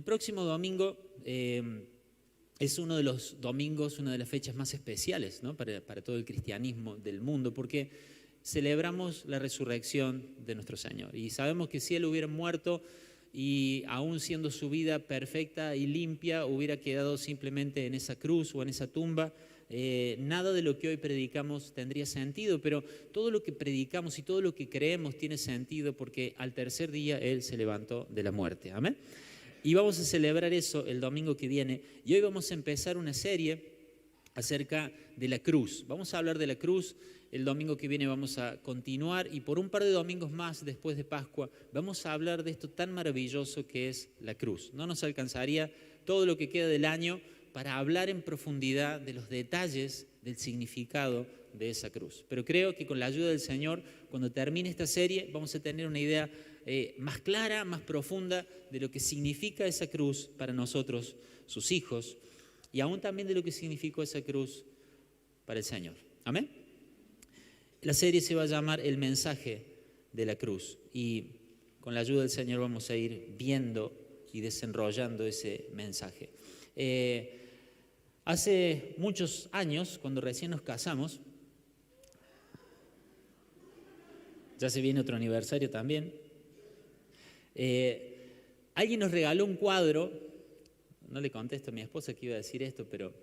El próximo domingo es uno de los domingos, una de las fechas más especiales, ¿no? para todo el cristianismo del mundo, porque celebramos la resurrección de nuestro Señor. Y sabemos que si Él hubiera muerto y aún siendo su vida perfecta y limpia, hubiera quedado simplemente en esa cruz o en esa tumba, nada de lo que hoy predicamos tendría sentido, pero todo lo que predicamos y todo lo que creemos tiene sentido porque al tercer día Él se levantó de la muerte. Amén. Y vamos a celebrar eso el domingo que viene. Y hoy vamos a empezar una serie acerca de la cruz. Vamos a hablar de la cruz. El domingo que viene vamos a continuar y por un par de domingos más después de Pascua vamos a hablar de esto tan maravilloso que es la cruz. No nos alcanzaría todo lo que queda del año para hablar en profundidad de los detalles del significado de esa cruz. Pero creo que con la ayuda del Señor, cuando termine esta serie, vamos a tener una idea más clara, más profunda de lo que significa esa cruz para nosotros, sus hijos, y aún también de lo que significó esa cruz para el Señor. Amén. La serie se va a llamar El mensaje de la cruz y con la ayuda del Señor vamos a ir viendo y desenrollando ese mensaje. Hace muchos años, cuando recién nos casamos, ya se viene otro aniversario también, alguien nos regaló un cuadro, no le contesto a mi esposa que iba a decir esto, pero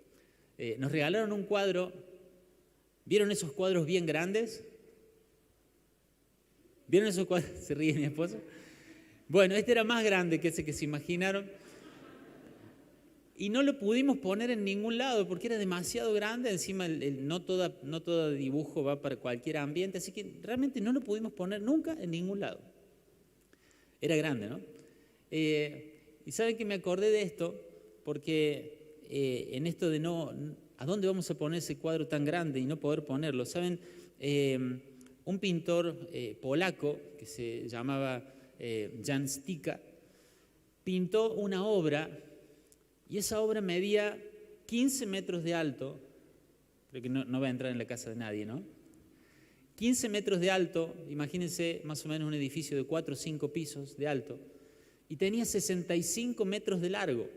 nos regalaron un cuadro. ¿Vieron esos cuadros bien grandes? ¿Vieron esos cuadros? Se ríe mi esposa. Bueno, este era más grande que ese que se imaginaron. Y no lo pudimos poner en ningún lado porque era demasiado grande. Encima no todo dibujo va para cualquier ambiente, así que realmente no lo pudimos poner nunca en ningún lado. Era grande, ¿no? Y saben que me acordé de esto porque en esto de ¿a dónde vamos a poner ese cuadro tan grande y no poder ponerlo? ¿Saben? Un pintor polaco que se llamaba Jan Stika pintó una obra y esa obra medía 15 metros de alto. Creo que no va a entrar en la casa de nadie, ¿no? 15 metros de alto, imagínense más o menos un edificio de 4 o 5 pisos de alto, y tenía 65 metros de largo.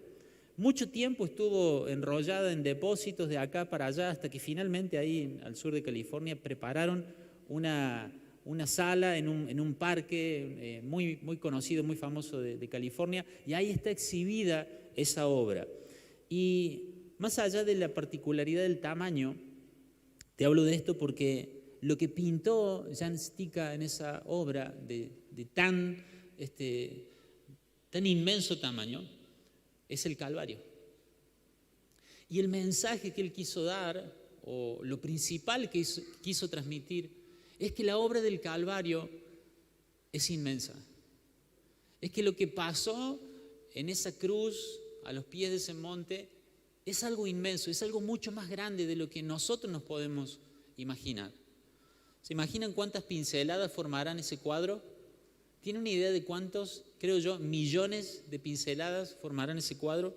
Mucho tiempo estuvo enrollada en depósitos de acá para allá hasta que finalmente ahí al sur de California prepararon una sala en un parque muy conocido, muy famoso de California, y ahí está exhibida esa obra. Y más allá de la particularidad del tamaño, te hablo de esto porque lo que pintó Jan Stika en esa obra de tan inmenso tamaño es el Calvario. Y el mensaje que él quiso dar, o lo principal que quiso transmitir, es que la obra del Calvario es inmensa. Es que lo que pasó en esa cruz, a los pies de ese monte, es algo inmenso, es algo mucho más grande de lo que nosotros nos podemos imaginar. ¿Se imaginan cuántas pinceladas formarán ese cuadro? ¿Tienen una idea de cuántos, creo yo, millones de pinceladas formarán ese cuadro?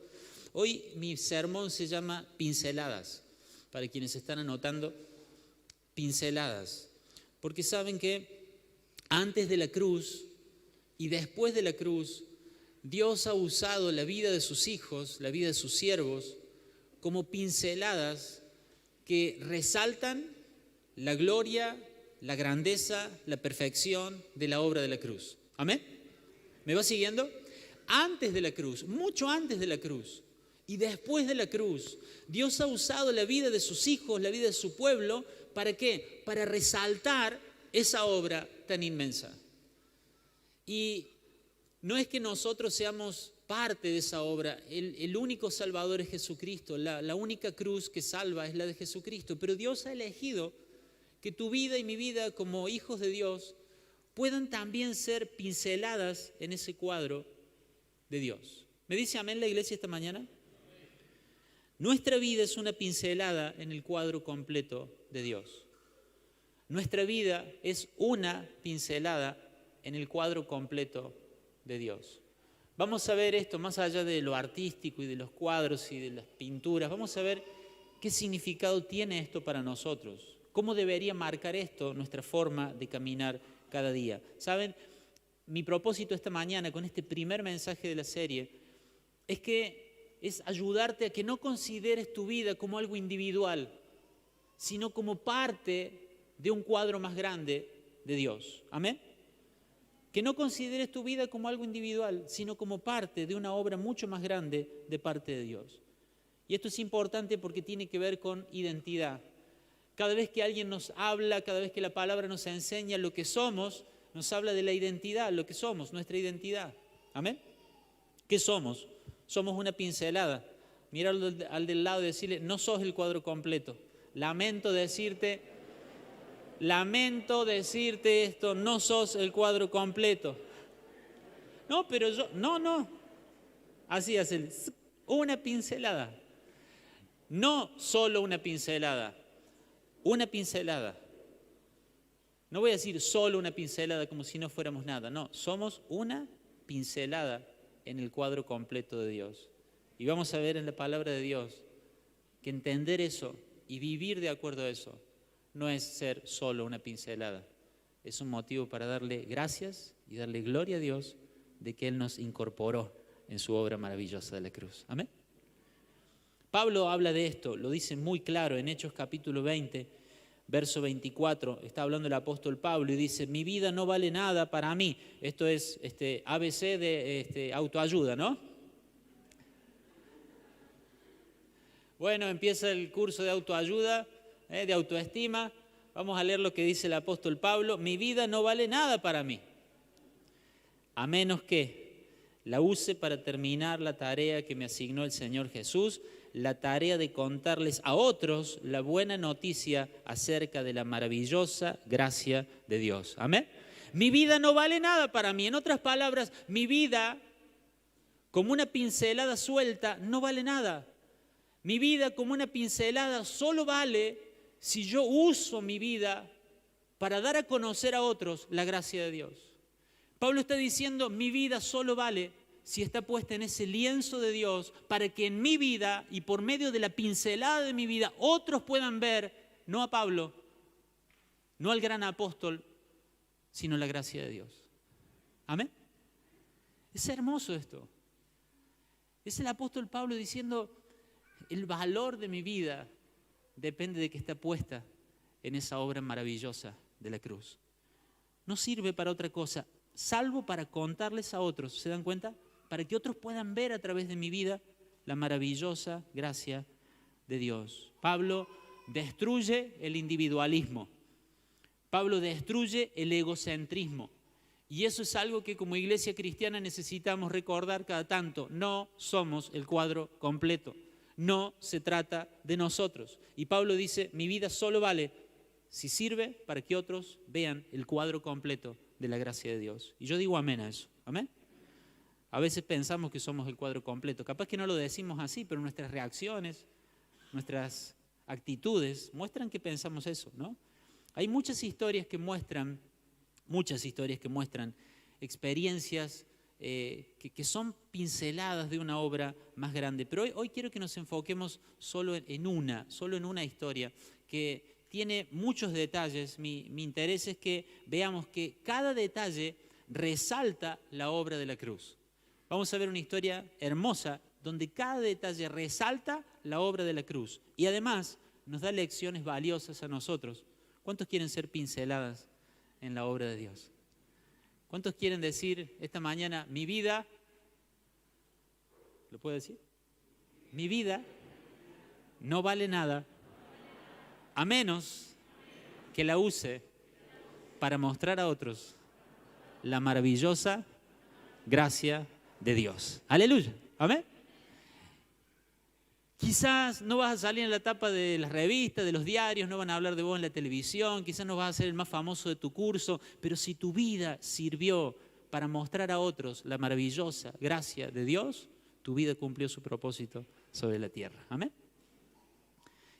Hoy mi sermón se llama Pinceladas, para quienes están anotando, pinceladas. Porque saben que antes de la cruz y después de la cruz, Dios ha usado la vida de sus hijos, la vida de sus siervos, como pinceladas que resaltan la gloria, la grandeza, la perfección de la obra de la cruz. ¿Amén? ¿Me va siguiendo? Antes de la cruz, mucho antes de la cruz y después de la cruz, Dios ha usado la vida de sus hijos, la vida de su pueblo, ¿para qué? Para resaltar esa obra tan inmensa. Y no es que nosotros seamos parte de esa obra, el único Salvador es Jesucristo, la única cruz que salva es la de Jesucristo, pero Dios ha elegido que tu vida y mi vida como hijos de Dios puedan también ser pinceladas en ese cuadro de Dios. ¿Me dice amén la iglesia esta mañana? Nuestra vida es una pincelada en el cuadro completo de Dios. Nuestra vida es una pincelada en el cuadro completo de Dios. Vamos a ver esto más allá de lo artístico y de los cuadros y de las pinturas. Vamos a ver qué significado tiene esto para nosotros. ¿Cómo debería marcar esto nuestra forma de caminar cada día? ¿Saben? Mi propósito esta mañana con este primer mensaje de la serie es que es ayudarte a que no consideres tu vida como algo individual, sino como parte de un cuadro más grande de Dios. Amén. Que no consideres tu vida como algo individual, sino como parte de una obra mucho más grande de parte de Dios. Y esto es importante porque tiene que ver con identidad. Cada vez que alguien nos habla, cada vez que la palabra nos enseña lo que somos, nos habla de la identidad, lo que somos, nuestra identidad. ¿Amén? ¿Qué somos? Somos una pincelada. Mira al del lado y decirle, no sos el cuadro completo. Lamento decirte esto, no sos el cuadro completo. No, pero yo, no. Así hace una pincelada. No solo una pincelada. Una pincelada. No voy a decir solo una pincelada como si no fuéramos nada. No, somos una pincelada en el cuadro completo de Dios. Y vamos a ver en la palabra de Dios que entender eso y vivir de acuerdo a eso no es ser solo una pincelada. Es un motivo para darle gracias y darle gloria a Dios de que Él nos incorporó en su obra maravillosa de la cruz. Amén. Pablo habla de esto, lo dice muy claro en Hechos capítulo 20, verso 24. Está hablando el apóstol Pablo y dice, mi vida no vale nada para mí. Esto es ABC de autoayuda, ¿no? Bueno, empieza el curso de autoayuda, de autoestima. Vamos a leer lo que dice el apóstol Pablo. Mi vida no vale nada para mí, a menos que la use para terminar la tarea que me asignó el Señor Jesús, la tarea de contarles a otros la buena noticia acerca de la maravillosa gracia de Dios. Amén. Mi vida no vale nada para mí. En otras palabras, mi vida, como una pincelada suelta, no vale nada. Mi vida, como una pincelada, solo vale si yo uso mi vida para dar a conocer a otros la gracia de Dios. Pablo está diciendo, mi vida solo vale si está puesta en ese lienzo de Dios para que en mi vida y por medio de la pincelada de mi vida otros puedan ver, no a Pablo, no al gran apóstol, sino la gracia de Dios. Amén. Es hermoso esto. Es el apóstol Pablo diciendo, el valor de mi vida depende de que está puesta en esa obra maravillosa de la cruz. No sirve para otra cosa, salvo para contarles a otros, ¿se dan cuenta? Para que otros puedan ver a través de mi vida la maravillosa gracia de Dios. Pablo destruye el individualismo. Pablo destruye el egocentrismo. Y eso es algo que como iglesia cristiana necesitamos recordar cada tanto. No somos el cuadro completo. No se trata de nosotros. Y Pablo dice, mi vida solo vale si sirve para que otros vean el cuadro completo de la gracia de Dios. Y yo digo amén a eso. Amén. A veces pensamos que somos el cuadro completo. Capaz que no lo decimos así, pero nuestras reacciones, nuestras actitudes muestran que pensamos eso, ¿no? Hay muchas historias que muestran experiencias que son pinceladas de una obra más grande. Pero hoy quiero que nos enfoquemos solo en una historia que tiene muchos detalles. Mi interés es que veamos que cada detalle resalta la obra de la cruz. Vamos a ver una historia hermosa donde cada detalle resalta la obra de la cruz y además nos da lecciones valiosas a nosotros. ¿Cuántos quieren ser pinceladas en la obra de Dios? ¿Cuántos quieren decir esta mañana, mi vida, ¿lo puedo decir? Mi vida no vale nada a menos que la use para mostrar a otros la maravillosa gracia de Dios. Aleluya. Amén. Quizás no vas a salir en la tapa de las revistas, de los diarios, no van a hablar de vos en la televisión, quizás no vas a ser el más famoso de tu curso, pero si tu vida sirvió para mostrar a otros la maravillosa gracia de Dios, tu vida cumplió su propósito sobre la tierra. Amén.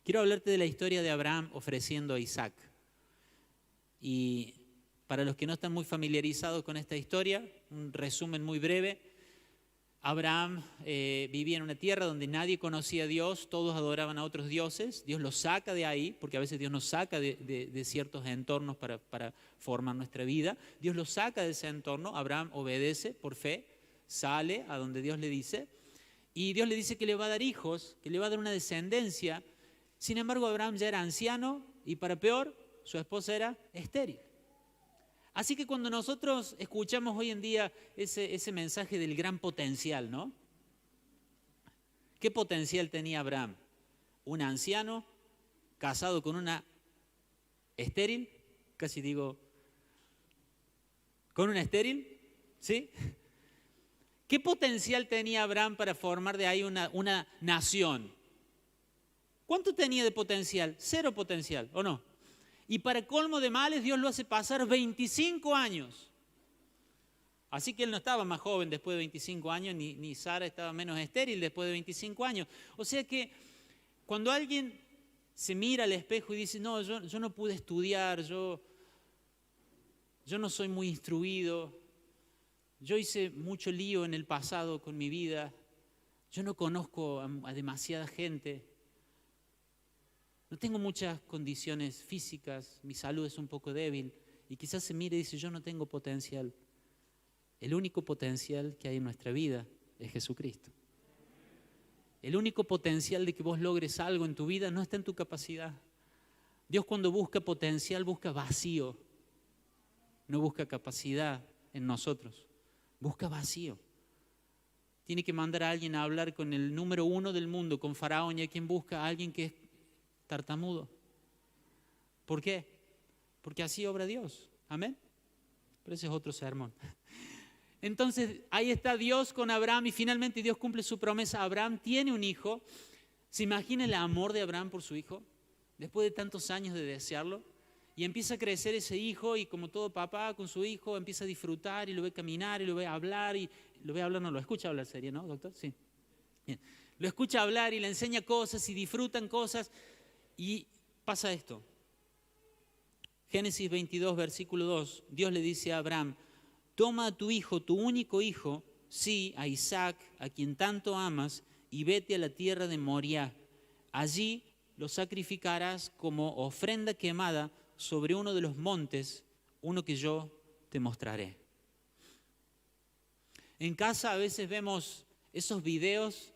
Quiero hablarte de la historia de Abraham ofreciendo a Isaac. Y para los que no están muy familiarizados con esta historia, un resumen muy breve. Abraham vivía en una tierra donde nadie conocía a Dios, todos adoraban a otros dioses. Dios los saca de ahí, porque a veces Dios nos saca de ciertos entornos para formar nuestra vida. Dios los saca de ese entorno, Abraham obedece por fe, sale a donde Dios le dice. y Dios le dice que le va a dar hijos, que le va a dar una descendencia. Sin embargo, Abraham ya era anciano y para peor, su esposa era estéril. Así que cuando nosotros escuchamos hoy en día ese mensaje del gran potencial, ¿no? ¿Qué potencial tenía Abraham? Un anciano casado con una estéril, casi digo, con una estéril, ¿sí? ¿Qué potencial tenía Abraham para formar de ahí una nación? ¿Cuánto tenía de potencial? Cero potencial, ¿o no? Y para colmo de males, Dios lo hace pasar 25 años. Así que él no estaba más joven después de 25 años, ni Sara estaba menos estéril después de 25 años. O sea que cuando alguien se mira al espejo y dice, no, yo no pude estudiar, yo no soy muy instruido, yo hice mucho lío en el pasado con mi vida, yo no conozco a demasiada gente, no tengo muchas condiciones físicas, mi salud es un poco débil, y quizás se mire y dice, yo no tengo potencial. El único potencial que hay en nuestra vida es Jesucristo. El único potencial de que vos logres algo en tu vida no está en tu capacidad. Dios cuando busca potencial busca vacío, no busca capacidad en nosotros, busca vacío. Tiene que mandar a alguien a hablar con el número 1 del mundo, con Faraón, y a quien busca a alguien que es tartamudo. ¿Por qué? Porque así obra Dios. Amén. Pero ese es otro sermón. Entonces, ahí está Dios con Abraham y finalmente Dios cumple su promesa. Abraham tiene un hijo. ¿Se imagina el amor de Abraham por su hijo? Después de tantos años de desearlo. Y empieza a crecer ese hijo y como todo papá con su hijo empieza a disfrutar y lo ve caminar y lo ve hablar. Y lo ve hablar, no, lo escucha hablar, sería, ¿no, doctor? Sí. Bien. Lo escucha hablar y le enseña cosas y disfrutan cosas. Y pasa esto. Génesis 22, versículo 2. Dios le dice a Abraham, toma a tu hijo, tu único hijo, sí, a Isaac, a quien tanto amas, y vete a la tierra de Moriah. Allí lo sacrificarás como ofrenda quemada sobre uno de los montes, uno que yo te mostraré. En casa a veces vemos esos videos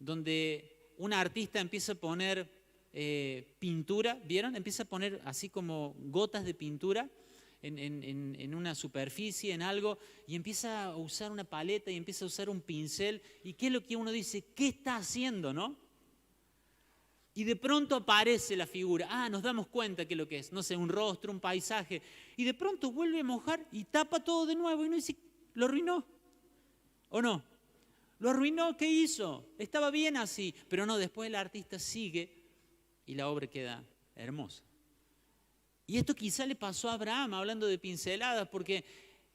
donde un artista empieza a poner pintura, ¿vieron? Empieza a poner así como gotas de pintura en una superficie, en algo, y empieza a usar una paleta y empieza a usar un pincel. ¿Y qué es lo que uno dice? ¿Qué está haciendo, no? Y de pronto aparece la figura. Nos damos cuenta que es lo que es. No sé, un rostro, un paisaje. Y de pronto vuelve a mojar y tapa todo de nuevo. Y uno dice, ¿lo arruinó? ¿O no? ¿Lo arruinó? ¿Qué hizo? Estaba bien así. Pero no, después el artista sigue y la obra queda hermosa. Y esto quizá le pasó a Abraham, hablando de pinceladas, porque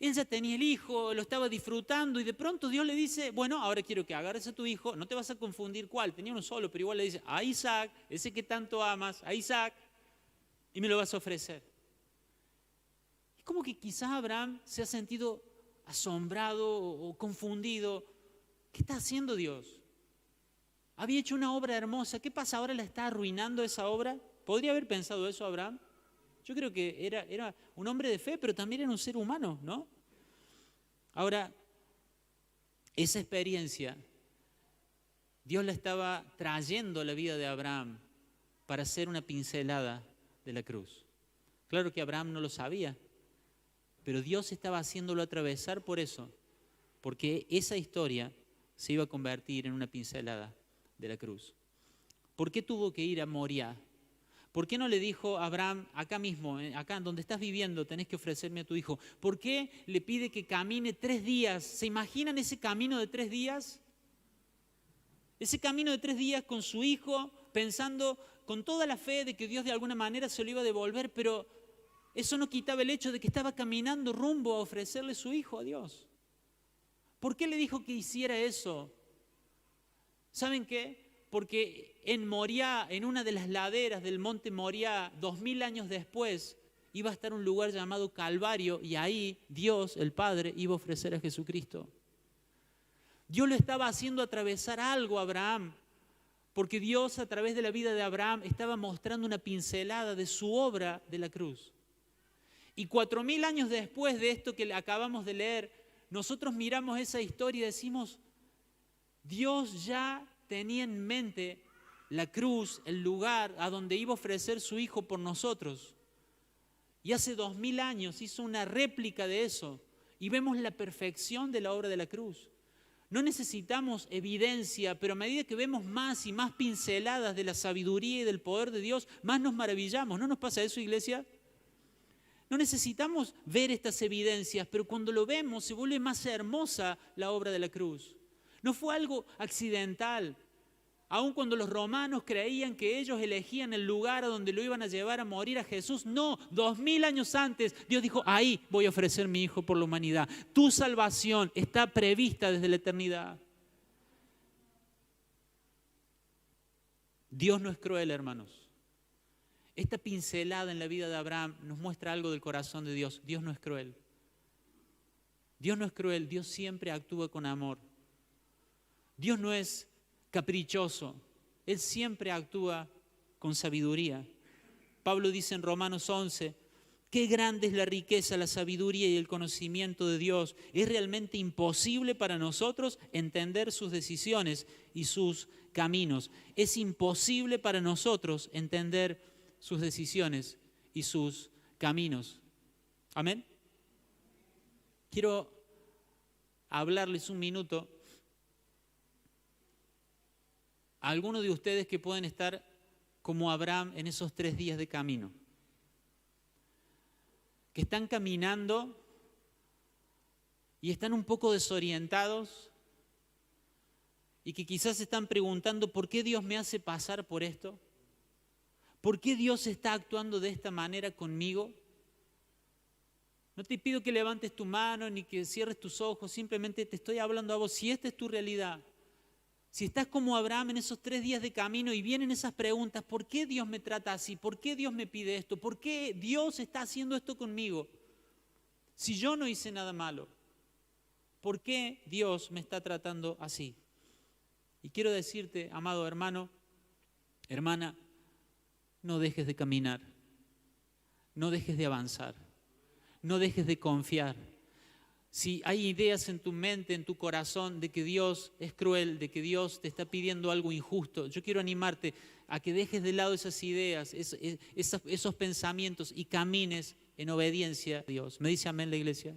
él ya tenía el hijo, lo estaba disfrutando y de pronto Dios le dice, bueno, ahora quiero que agarres a tu hijo, no te vas a confundir cuál, tenía uno solo, pero igual le dice, a Isaac, ese que tanto amas, a Isaac, y me lo vas a ofrecer. Es como que quizás Abraham se ha sentido asombrado o confundido. ¿Qué está haciendo Dios? Había hecho una obra hermosa, ¿qué pasa ahora? ¿La está arruinando esa obra? ¿Podría haber pensado eso Abraham? Yo creo que era un hombre de fe, pero también era un ser humano, ¿no? Ahora, esa experiencia, Dios la estaba trayendo a la vida de Abraham para hacer una pincelada de la cruz. Claro que Abraham no lo sabía, pero Dios estaba haciéndolo atravesar por eso, porque esa historia se iba a convertir en una pincelada de la cruz. ¿Por qué tuvo que ir a Moriah? ¿Por qué no le dijo a Abraham, acá mismo, acá donde estás viviendo, tenés que ofrecerme a tu hijo? ¿Por qué le pide que camine 3 días? ¿Se imaginan ese camino de 3 días? Ese camino de 3 días con su hijo, pensando con toda la fe de que Dios de alguna manera se lo iba a devolver, pero eso no quitaba el hecho de que estaba caminando rumbo a ofrecerle su hijo a Dios. ¿Por qué le dijo que hiciera eso? ¿Saben qué? Porque en Moriah, en una de las laderas del monte Moriah, 2000 años después, iba a estar un lugar llamado Calvario y ahí Dios, el Padre, iba a ofrecer a Jesucristo. Dios lo estaba haciendo atravesar algo a Abraham, porque Dios a través de la vida de Abraham estaba mostrando una pincelada de su obra de la cruz. Y 4000 años después de esto que acabamos de leer, nosotros miramos esa historia y decimos, Dios ya tenía en mente la cruz, el lugar a donde iba a ofrecer su Hijo por nosotros. Y hace 2000 años hizo una réplica de eso. Y vemos la perfección de la obra de la cruz. No necesitamos evidencia, pero a medida que vemos más y más pinceladas de la sabiduría y del poder de Dios, más nos maravillamos. ¿No nos pasa eso, iglesia? No necesitamos ver estas evidencias, pero cuando lo vemos se vuelve más hermosa la obra de la cruz. No fue algo accidental. Aun cuando los romanos creían que ellos elegían el lugar a donde lo iban a llevar a morir a Jesús, no, 2000 años antes Dios dijo, ahí voy a ofrecer mi Hijo por la humanidad. Tu salvación está prevista desde la eternidad. Dios no es cruel, hermanos. Esta pincelada en la vida de Abraham nos muestra algo del corazón de Dios. Dios no es cruel. Dios no es cruel, Dios siempre actúa con amor. Dios no es caprichoso, Él siempre actúa con sabiduría. Pablo dice en Romanos 11, qué grande es la riqueza, la sabiduría y el conocimiento de Dios. Es realmente imposible para nosotros entender sus decisiones y sus caminos. Es imposible para nosotros entender sus decisiones y sus caminos. Amén. Quiero hablarles un minuto a algunos de ustedes que pueden estar como Abraham en esos 3 días de camino, que están caminando y están un poco desorientados y que quizás se están preguntando ¿por qué Dios me hace pasar por esto? ¿Por qué Dios está actuando de esta manera conmigo? No te pido que levantes tu mano ni que cierres tus ojos, simplemente te estoy hablando a vos. Si esta es tu realidad, si estás como Abraham en esos 3 días de camino y vienen esas preguntas, ¿por qué Dios me trata así? ¿Por qué Dios me pide esto? ¿Por qué Dios está haciendo esto conmigo? Si yo no hice nada malo, ¿por qué Dios me está tratando así? Y quiero decirte, amado hermano, hermana, no dejes de caminar, no dejes de avanzar, no dejes de confiar. Si hay ideas en tu mente, en tu corazón, de que Dios es cruel, de que Dios te está pidiendo algo injusto, yo quiero animarte a que dejes de lado esas ideas, esos pensamientos y camines en obediencia a Dios. ¿Me dice amén la iglesia?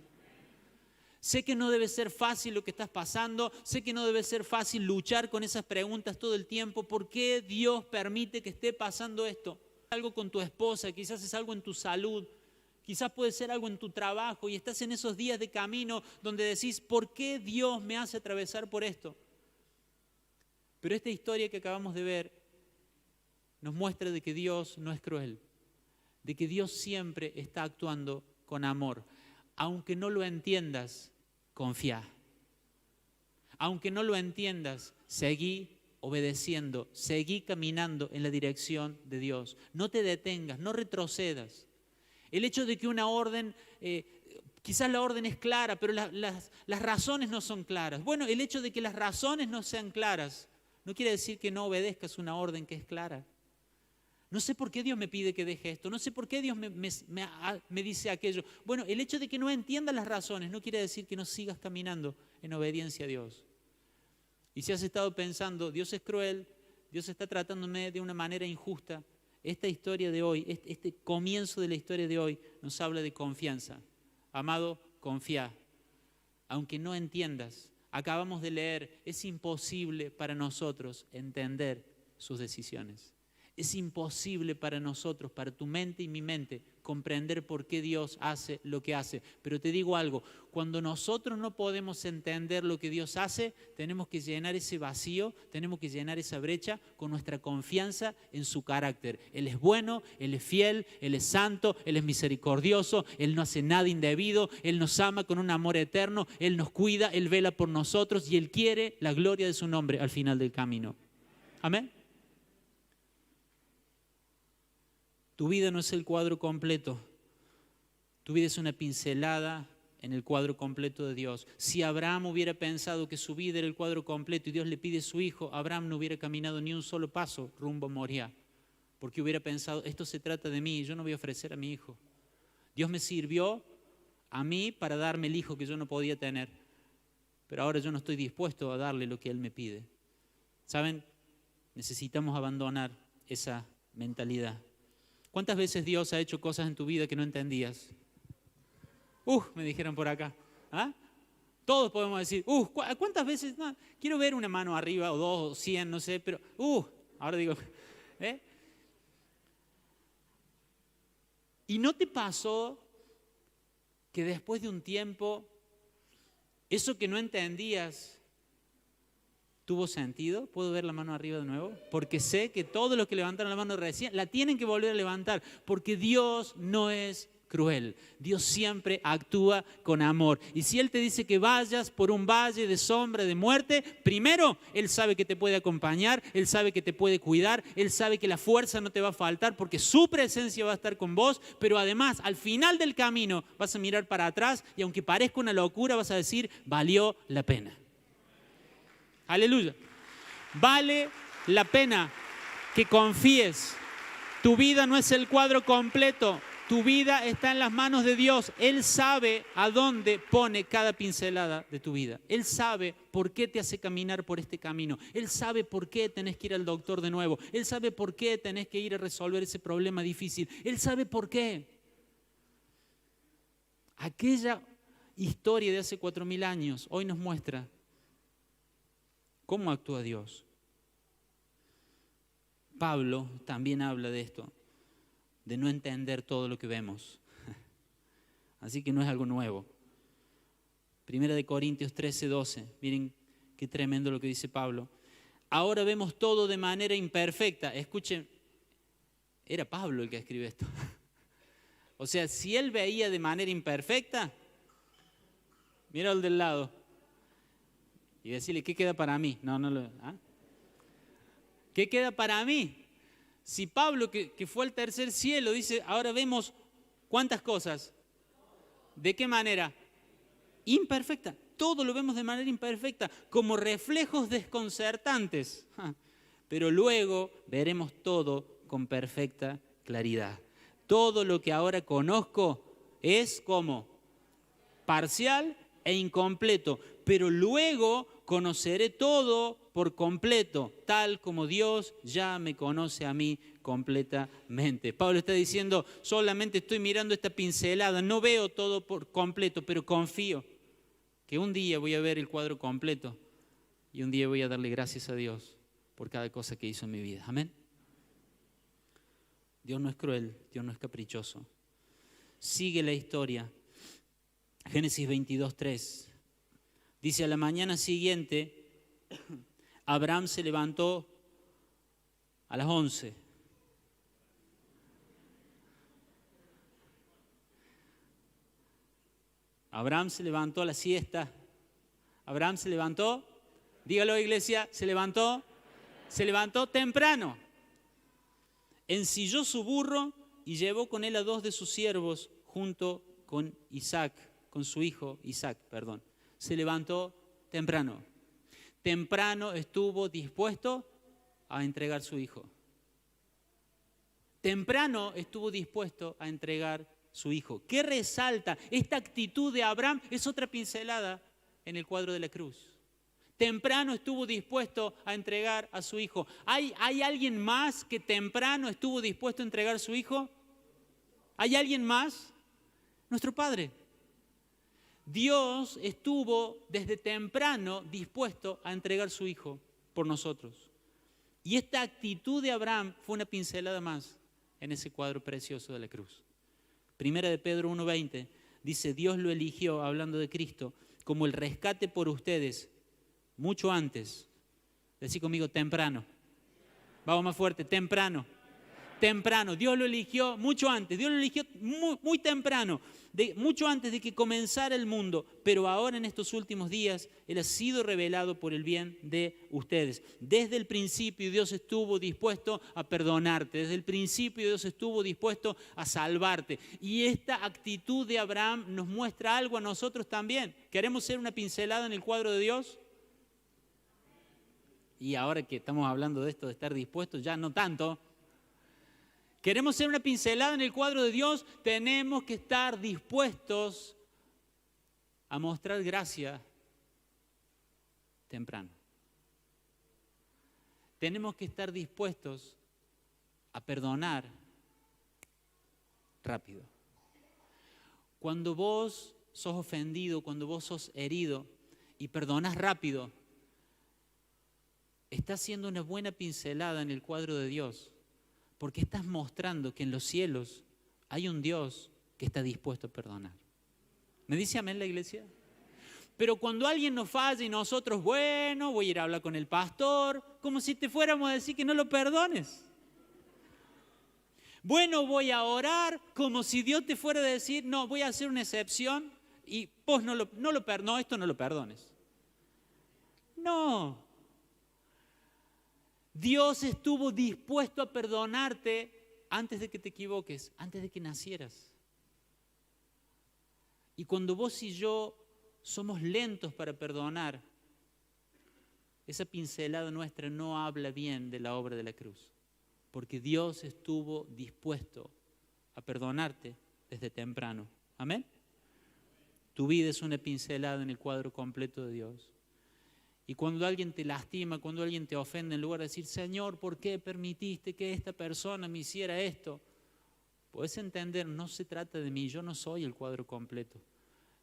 Sé que no debe ser fácil lo que estás pasando, sé que no debe ser fácil luchar con esas preguntas todo el tiempo. ¿Por qué Dios permite que esté pasando esto? Algo con tu esposa, quizás es algo en tu salud. Quizás puede ser algo en tu trabajo y estás en esos días de camino donde decís, ¿por qué Dios me hace atravesar por esto? Pero esta historia que acabamos de ver nos muestra de que Dios no es cruel, de que Dios siempre está actuando con amor. Aunque no lo entiendas, confía. Aunque no lo entiendas, seguí obedeciendo, seguí caminando en la dirección de Dios. No te detengas, no retrocedas. El hecho de que una orden, quizás la orden es clara, pero las razones no son claras. Bueno, el hecho de que las razones no sean claras no quiere decir que no obedezcas una orden que es clara. No sé por qué Dios me pide que deje esto, no sé por qué Dios me dice aquello. Bueno, el hecho de que no entiendas las razones no quiere decir que no sigas caminando en obediencia a Dios. Y si has estado pensando, Dios es cruel, Dios está tratándome de una manera injusta, esta historia de hoy, este comienzo de la historia de hoy nos habla de confianza. Amado, confía. Aunque no entiendas, acabamos de leer, es imposible para nosotros entender sus decisiones. Es imposible para nosotros, para tu mente y mi mente, comprender por qué Dios hace lo que hace. Pero te digo algo, cuando nosotros no podemos entender lo que Dios hace, tenemos que llenar ese vacío, tenemos que llenar esa brecha con nuestra confianza en su carácter. Él es bueno, Él es fiel, Él es santo, Él es misericordioso, Él no hace nada indebido, Él nos ama con un amor eterno, Él nos cuida, Él vela por nosotros y Él quiere la gloria de su nombre al final del camino. Amén. Tu vida no es el cuadro completo. Tu vida es una pincelada en el cuadro completo de Dios. Si Abraham hubiera pensado que su vida era el cuadro completo y Dios le pide a su hijo, Abraham no hubiera caminado ni un solo paso rumbo a Moriah. Porque hubiera pensado, esto se trata de mí, yo no voy a ofrecer a mi hijo. Dios me sirvió a mí para darme el hijo que yo no podía tener. pero ahora yo no estoy dispuesto a darle lo que Él me pide. ¿Saben? Necesitamos abandonar esa mentalidad. ¿Cuántas veces Dios ha hecho cosas en tu vida que no entendías? Me dijeron por acá. ¿Ah? Todos podemos decir, ¿cuántas veces? No, quiero ver una mano arriba, o 2, o 100, no sé, pero, ahora digo, ¿eh? ¿Y no te pasó que después de un tiempo, eso que no entendías, tuvo sentido? ¿Puedo ver la mano arriba de nuevo? Porque sé que todos los que levantaron la mano recién, la tienen que volver a levantar, porque Dios no es cruel. Dios siempre actúa con amor. Y si Él te dice que vayas por un valle de sombra, de muerte, primero, Él sabe que te puede acompañar, Él sabe que te puede cuidar, Él sabe que la fuerza no te va a faltar porque su presencia va a estar con vos, pero además, al final del camino, vas a mirar para atrás y aunque parezca una locura, vas a decir, valió la pena. Aleluya. Vale la pena que confíes. Tu vida no es el cuadro completo. Tu vida está en las manos de Dios. Él sabe a dónde pone cada pincelada de tu vida. Él sabe por qué te hace caminar por este camino. Él sabe por qué tenés que ir al doctor de nuevo. Él sabe por qué tenés que ir a resolver ese problema difícil. Él sabe por qué. Aquella historia de hace 4.000 años hoy nos muestra cómo actúa Dios. Pablo también habla de esto, de no entender todo lo que vemos. Así que no es algo nuevo. Primera de Corintios 13:12. Miren qué tremendo lo que dice Pablo. Ahora vemos todo de manera imperfecta. Escuchen, era Pablo el que escribe esto. O sea, si él veía de manera imperfecta, mira al del lado y decirle, ¿qué queda para mí? ¿Ah? ¿Qué queda para mí? Si Pablo, que fue al tercer cielo, dice, ahora vemos ¿cuántas cosas? ¿De qué manera? Imperfecta. Todo lo vemos de manera imperfecta, como reflejos desconcertantes. Pero luego veremos todo con perfecta claridad. Todo lo que ahora conozco es como parcial e incompleto, pero luego conoceré todo por completo, tal como Dios ya me conoce a mí completamente. Pablo está diciendo, solamente estoy mirando esta pincelada, no veo todo por completo, pero confío que un día voy a ver el cuadro completo y un día voy a darle gracias a Dios por cada cosa que hizo en mi vida. Amén. Dios no es cruel, Dios no es caprichoso. Sigue la historia. Génesis 22:3. Dice, a la mañana siguiente, Abraham se levantó a las 11. Abraham se levantó a la siesta. Abraham se levantó, dígalo iglesia, se levantó temprano. Ensilló su burro y llevó con él a 2 de sus siervos junto con su hijo Isaac. Se levantó temprano. Temprano estuvo dispuesto a entregar su hijo. Temprano estuvo dispuesto a entregar su hijo. ¿Qué resalta? Esta actitud de Abraham es otra pincelada en el cuadro de la cruz. Temprano estuvo dispuesto a entregar a su hijo. ¿Hay alguien más que temprano estuvo dispuesto a entregar a su hijo? ¿Hay alguien más? Nuestro Padre. Dios estuvo desde temprano dispuesto a entregar su hijo por nosotros. Y esta actitud de Abraham fue una pincelada más en ese cuadro precioso de la cruz. Primera de Pedro 1:20 dice, Dios lo eligió, hablando de Cristo, como el rescate por ustedes, mucho antes. Decí conmigo, temprano. Vamos más fuerte, temprano. Temprano. Dios lo eligió mucho antes. Dios lo eligió muy temprano, mucho antes de que comenzara el mundo. Pero ahora en estos últimos días, Él ha sido revelado por el bien de ustedes. Desde el principio Dios estuvo dispuesto a perdonarte. Desde el principio Dios estuvo dispuesto a salvarte. Y esta actitud de Abraham nos muestra algo a nosotros también. ¿Queremos ser una pincelada en el cuadro de Dios? Y ahora que estamos hablando de esto, de estar dispuestos, ya no tanto. Queremos ser una pincelada en el cuadro de Dios, tenemos que estar dispuestos a mostrar gracia temprano. Tenemos que estar dispuestos a perdonar rápido. Cuando vos sos ofendido, cuando vos sos herido y perdonás rápido, estás haciendo una buena pincelada en el cuadro de Dios, porque estás mostrando que en los cielos hay un Dios que está dispuesto a perdonar. ¿Me dice amén la iglesia? Pero cuando alguien nos falla y nosotros, bueno, voy a ir a hablar con el pastor, como si te fuéramos a decir que no lo perdones. Bueno, voy a orar, como si Dios te fuera a decir, no, voy a hacer una excepción y vos esto no lo perdones. No. Dios estuvo dispuesto a perdonarte antes de que te equivoques, antes de que nacieras. Y cuando vos y yo somos lentos para perdonar, esa pincelada nuestra no habla bien de la obra de la cruz. Porque Dios estuvo dispuesto a perdonarte desde temprano. ¿Amén? Tu vida es una pincelada en el cuadro completo de Dios. Y cuando alguien te lastima, cuando alguien te ofende, en lugar de decir, Señor, ¿por qué permitiste que esta persona me hiciera esto? Puedes entender, no se trata de mí, yo no soy el cuadro completo.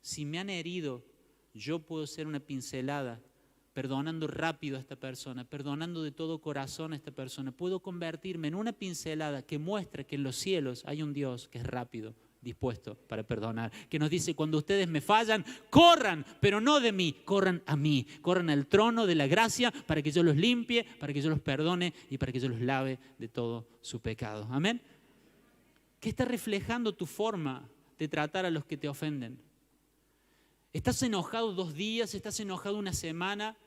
Si me han herido, yo puedo ser una pincelada, perdonando rápido a esta persona, perdonando de todo corazón a esta persona. Puedo convertirme en una pincelada que muestra que en los cielos hay un Dios que es rápido, dispuesto para perdonar. Que nos dice, cuando ustedes me fallan, corran, pero no de mí, corran a mí. Corran al trono de la gracia para que yo los limpie, para que yo los perdone y para que yo los lave de todo su pecado. Amén. ¿Qué está reflejando tu forma de tratar a los que te ofenden? ¿Estás enojado 2 días? ¿Estás enojado 1 semana?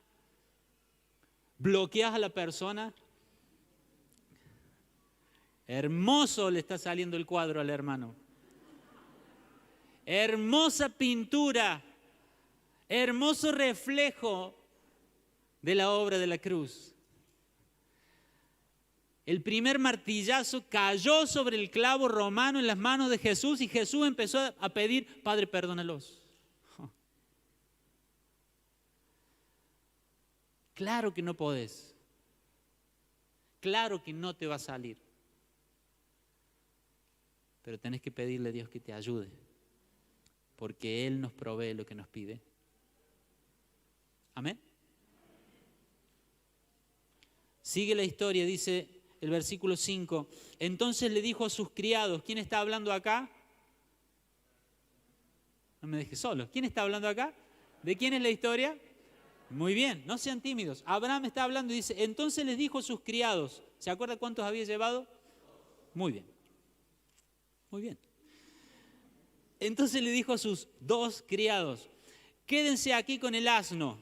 ¿Bloqueas a la persona? Hermoso le está saliendo el cuadro al hermano. Hermosa pintura, hermoso reflejo de la obra de la cruz. El primer martillazo cayó sobre el clavo romano en las manos de Jesús y Jesús empezó a pedir, Padre, perdónalos. Claro que no podés. Claro que no te va a salir. Pero tenés que pedirle a Dios que te ayude. Porque Él nos provee lo que nos pide. Amén. Sigue la historia, dice el versículo 5. Entonces le dijo a sus criados, ¿quién está hablando acá? No me dejes solo. ¿Quién está hablando acá? ¿De quién es la historia? Muy bien, no sean tímidos. Abraham está hablando y dice, entonces les dijo a sus criados. ¿Se acuerda cuántos había llevado? Muy bien. Muy bien. Entonces le dijo a sus 2 criados, quédense aquí con el asno.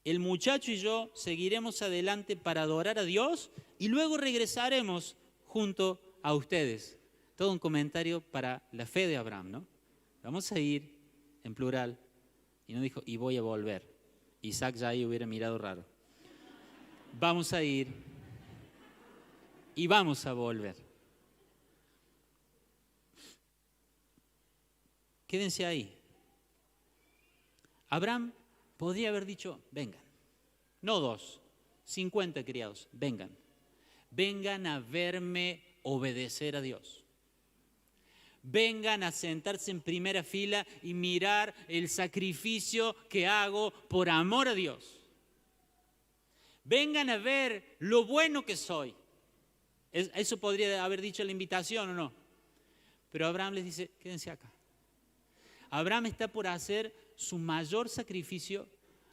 El muchacho y yo seguiremos adelante para adorar a Dios y luego regresaremos junto a ustedes. Todo un comentario para la fe de Abraham, ¿no? Vamos a ir en plural. Y no dijo, y voy a volver. Isaac ya ahí hubiera mirado raro. Vamos a ir y vamos a volver. Quédense ahí. Abraham podría haber dicho, vengan. No 2, 50 criados, vengan. Vengan a verme obedecer a Dios. Vengan a sentarse en primera fila y mirar el sacrificio que hago por amor a Dios. Vengan a ver lo bueno que soy. Eso podría haber dicho la invitación o no. Pero Abraham les dice, quédense acá. Abraham está por hacer su mayor sacrificio.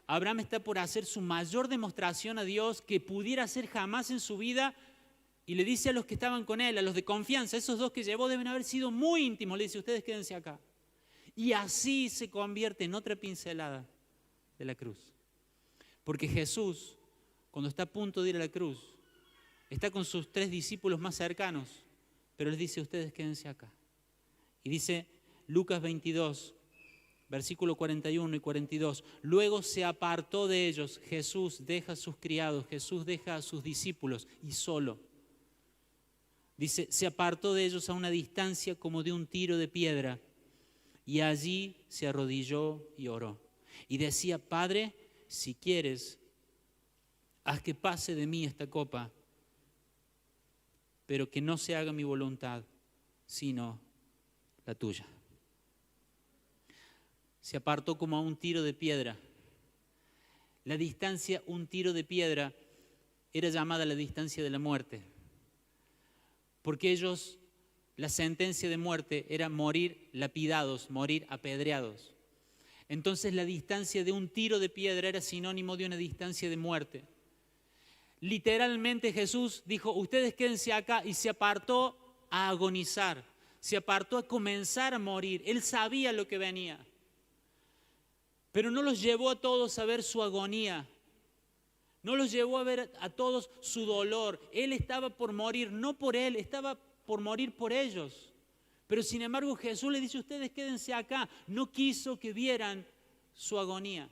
Abraham está por hacer su mayor demostración a Dios que pudiera hacer jamás en su vida. Y le dice a los que estaban con él, a los de confianza, esos 2 que llevó deben haber sido muy íntimos. Le dice, ustedes quédense acá. Y así se convierte en otra pincelada de la cruz. Porque Jesús, cuando está a punto de ir a la cruz, está con sus 3 discípulos más cercanos, pero les dice, ustedes quédense acá. Y dice Lucas 22, versículo 41 y 42, luego se apartó de ellos, Jesús deja a sus criados, Jesús deja a sus discípulos y solo. Dice, se apartó de ellos a una distancia como de un tiro de piedra y allí se arrodilló y oró. Y decía, Padre, si quieres, haz que pase de mí esta copa, pero que no se haga mi voluntad, sino la tuya. Se apartó como a un tiro de piedra. La distancia, un tiro de piedra, era llamada la distancia de la muerte. Porque ellos, la sentencia de muerte era morir lapidados, morir apedreados. Entonces la distancia de un tiro de piedra era sinónimo de una distancia de muerte. Literalmente Jesús dijo, ustedes quédense acá, y se apartó a agonizar, se apartó a comenzar a morir. Él sabía lo que venía. Pero no los llevó a todos a ver su agonía. No los llevó a ver a todos su dolor. Él estaba por morir, no por él, estaba por morir por ellos. Pero sin embargo Jesús le dice, ustedes quédense acá. No quiso que vieran su agonía.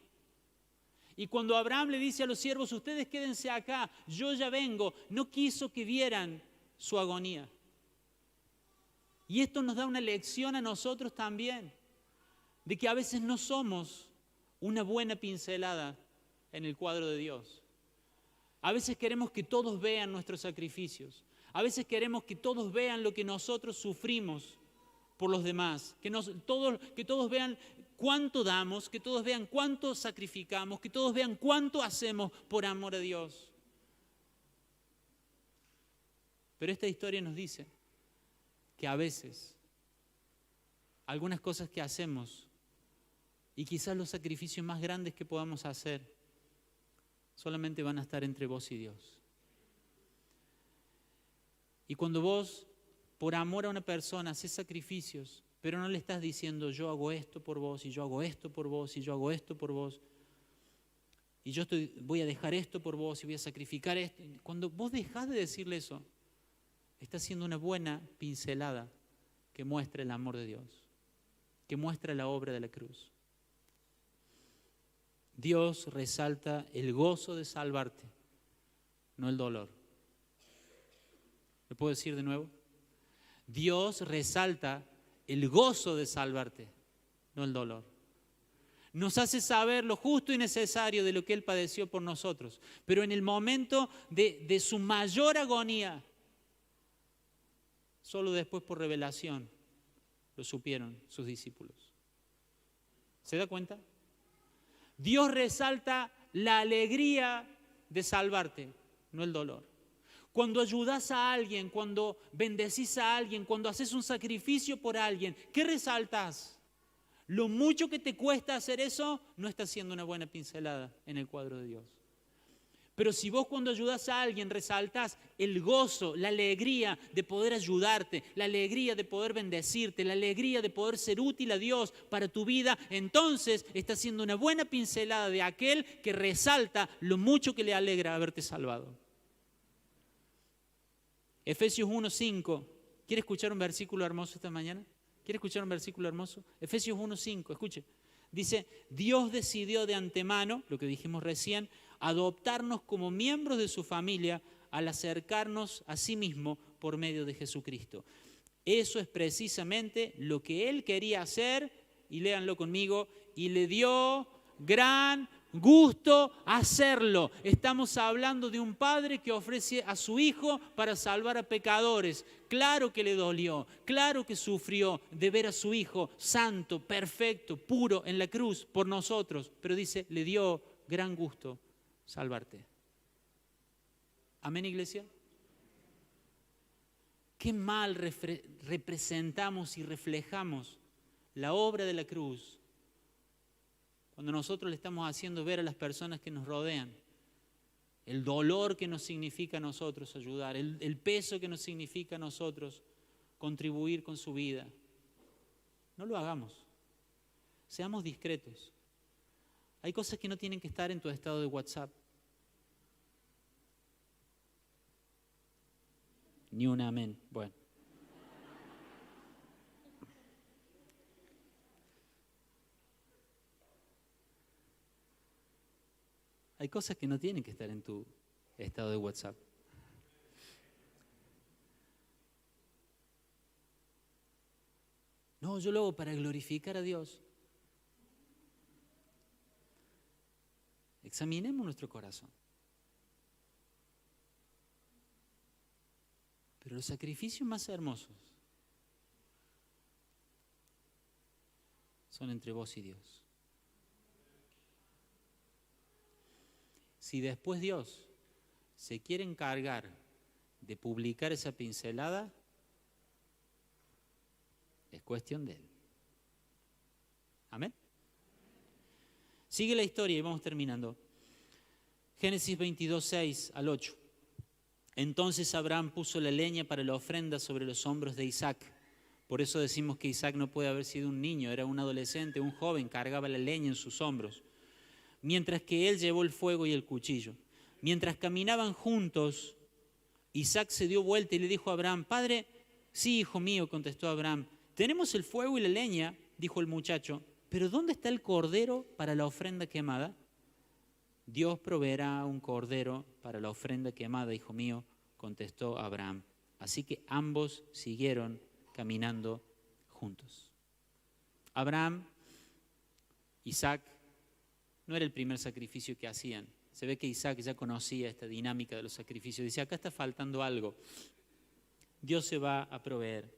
Y cuando Abraham le dice a los siervos, ustedes quédense acá, yo ya vengo, no quiso que vieran su agonía. Y esto nos da una lección a nosotros también, de que a veces no somos una buena pincelada en el cuadro de Dios. A veces queremos que todos vean nuestros sacrificios. A veces queremos que todos vean lo que nosotros sufrimos por los demás. Que todos vean cuánto damos, que todos vean cuánto sacrificamos, que todos vean cuánto hacemos por amor a Dios. Pero esta historia nos dice que a veces algunas cosas que hacemos y quizás los sacrificios más grandes que podamos hacer solamente van a estar entre vos y Dios. Y cuando vos, por amor a una persona, haces sacrificios, pero no le estás diciendo yo hago esto por vos, y yo hago esto por vos, y yo hago esto por vos, y voy a dejar esto por vos, y voy a sacrificar esto. Cuando vos dejás de decirle eso, estás haciendo una buena pincelada que muestra el amor de Dios, que muestra la obra de la cruz. Dios resalta el gozo de salvarte, no el dolor. ¿Lo puedo decir de nuevo? Dios resalta el gozo de salvarte, no el dolor. Nos hace saber lo justo y necesario de lo que Él padeció por nosotros. Pero en el momento de su mayor agonía, solo después por revelación lo supieron sus discípulos. ¿Se da cuenta? Dios resalta la alegría de salvarte, no el dolor. Cuando ayudas a alguien, cuando bendecís a alguien, cuando haces un sacrificio por alguien, ¿qué resaltas? Lo mucho que te cuesta hacer eso no está siendo una buena pincelada en el cuadro de Dios. Pero si vos cuando ayudas a alguien resaltás el gozo, la alegría de poder ayudarte, la alegría de poder bendecirte, la alegría de poder ser útil a Dios para tu vida, entonces estás siendo una buena pincelada de aquel que resalta lo mucho que le alegra haberte salvado. Efesios 1:5. ¿Quiere escuchar un versículo hermoso esta mañana? ¿Quiere escuchar un versículo hermoso? Efesios 1:5, escuche. Dice, Dios decidió de antemano, lo que dijimos recién, adoptarnos como miembros de su familia al acercarnos a sí mismo por medio de Jesucristo. Eso es precisamente lo que Él quería hacer, y léanlo conmigo, y le dio gran gusto hacerlo. Estamos hablando de un padre que ofrece a su hijo para salvar a pecadores. Claro que le dolió, claro que sufrió de ver a su hijo santo, perfecto, puro en la cruz por nosotros, pero dice, le dio gran gusto salvarte. Amén, iglesia. Qué mal representamos y reflejamos la obra de la cruz cuando nosotros le estamos haciendo ver a las personas que nos rodean el dolor que nos significa a nosotros ayudar, el peso que nos significa a nosotros contribuir con su vida. No lo hagamos. Seamos discretos. Hay cosas que no tienen que estar en tu estado de WhatsApp. Ni un amén. Bueno. Hay cosas que no tienen que estar en tu estado de WhatsApp. No, yo lo hago para glorificar a Dios. Examinemos nuestro corazón. Pero los sacrificios más hermosos son entre vos y Dios. Si después Dios se quiere encargar de publicar esa pincelada, es cuestión de Él. Amén. Sigue la historia y vamos terminando. Génesis 22, 6 al 8. Entonces Abraham puso la leña para la ofrenda sobre los hombros de Isaac. Por eso decimos que Isaac no puede haber sido un niño, era un adolescente, un joven, cargaba la leña en sus hombros. Mientras que él llevó el fuego y el cuchillo. Mientras caminaban juntos, Isaac se dio vuelta y le dijo a Abraham, Padre, sí, hijo mío, contestó Abraham, tenemos el fuego y la leña, dijo el muchacho, pero ¿dónde está el cordero para la ofrenda quemada? Dios proveerá un cordero para la ofrenda quemada, hijo mío, contestó Abraham. Así que ambos siguieron caminando juntos. Abraham, Isaac, no era el primer sacrificio que hacían. Se ve que Isaac ya conocía esta dinámica de los sacrificios. Dice, acá está faltando algo. Dios se va a proveer.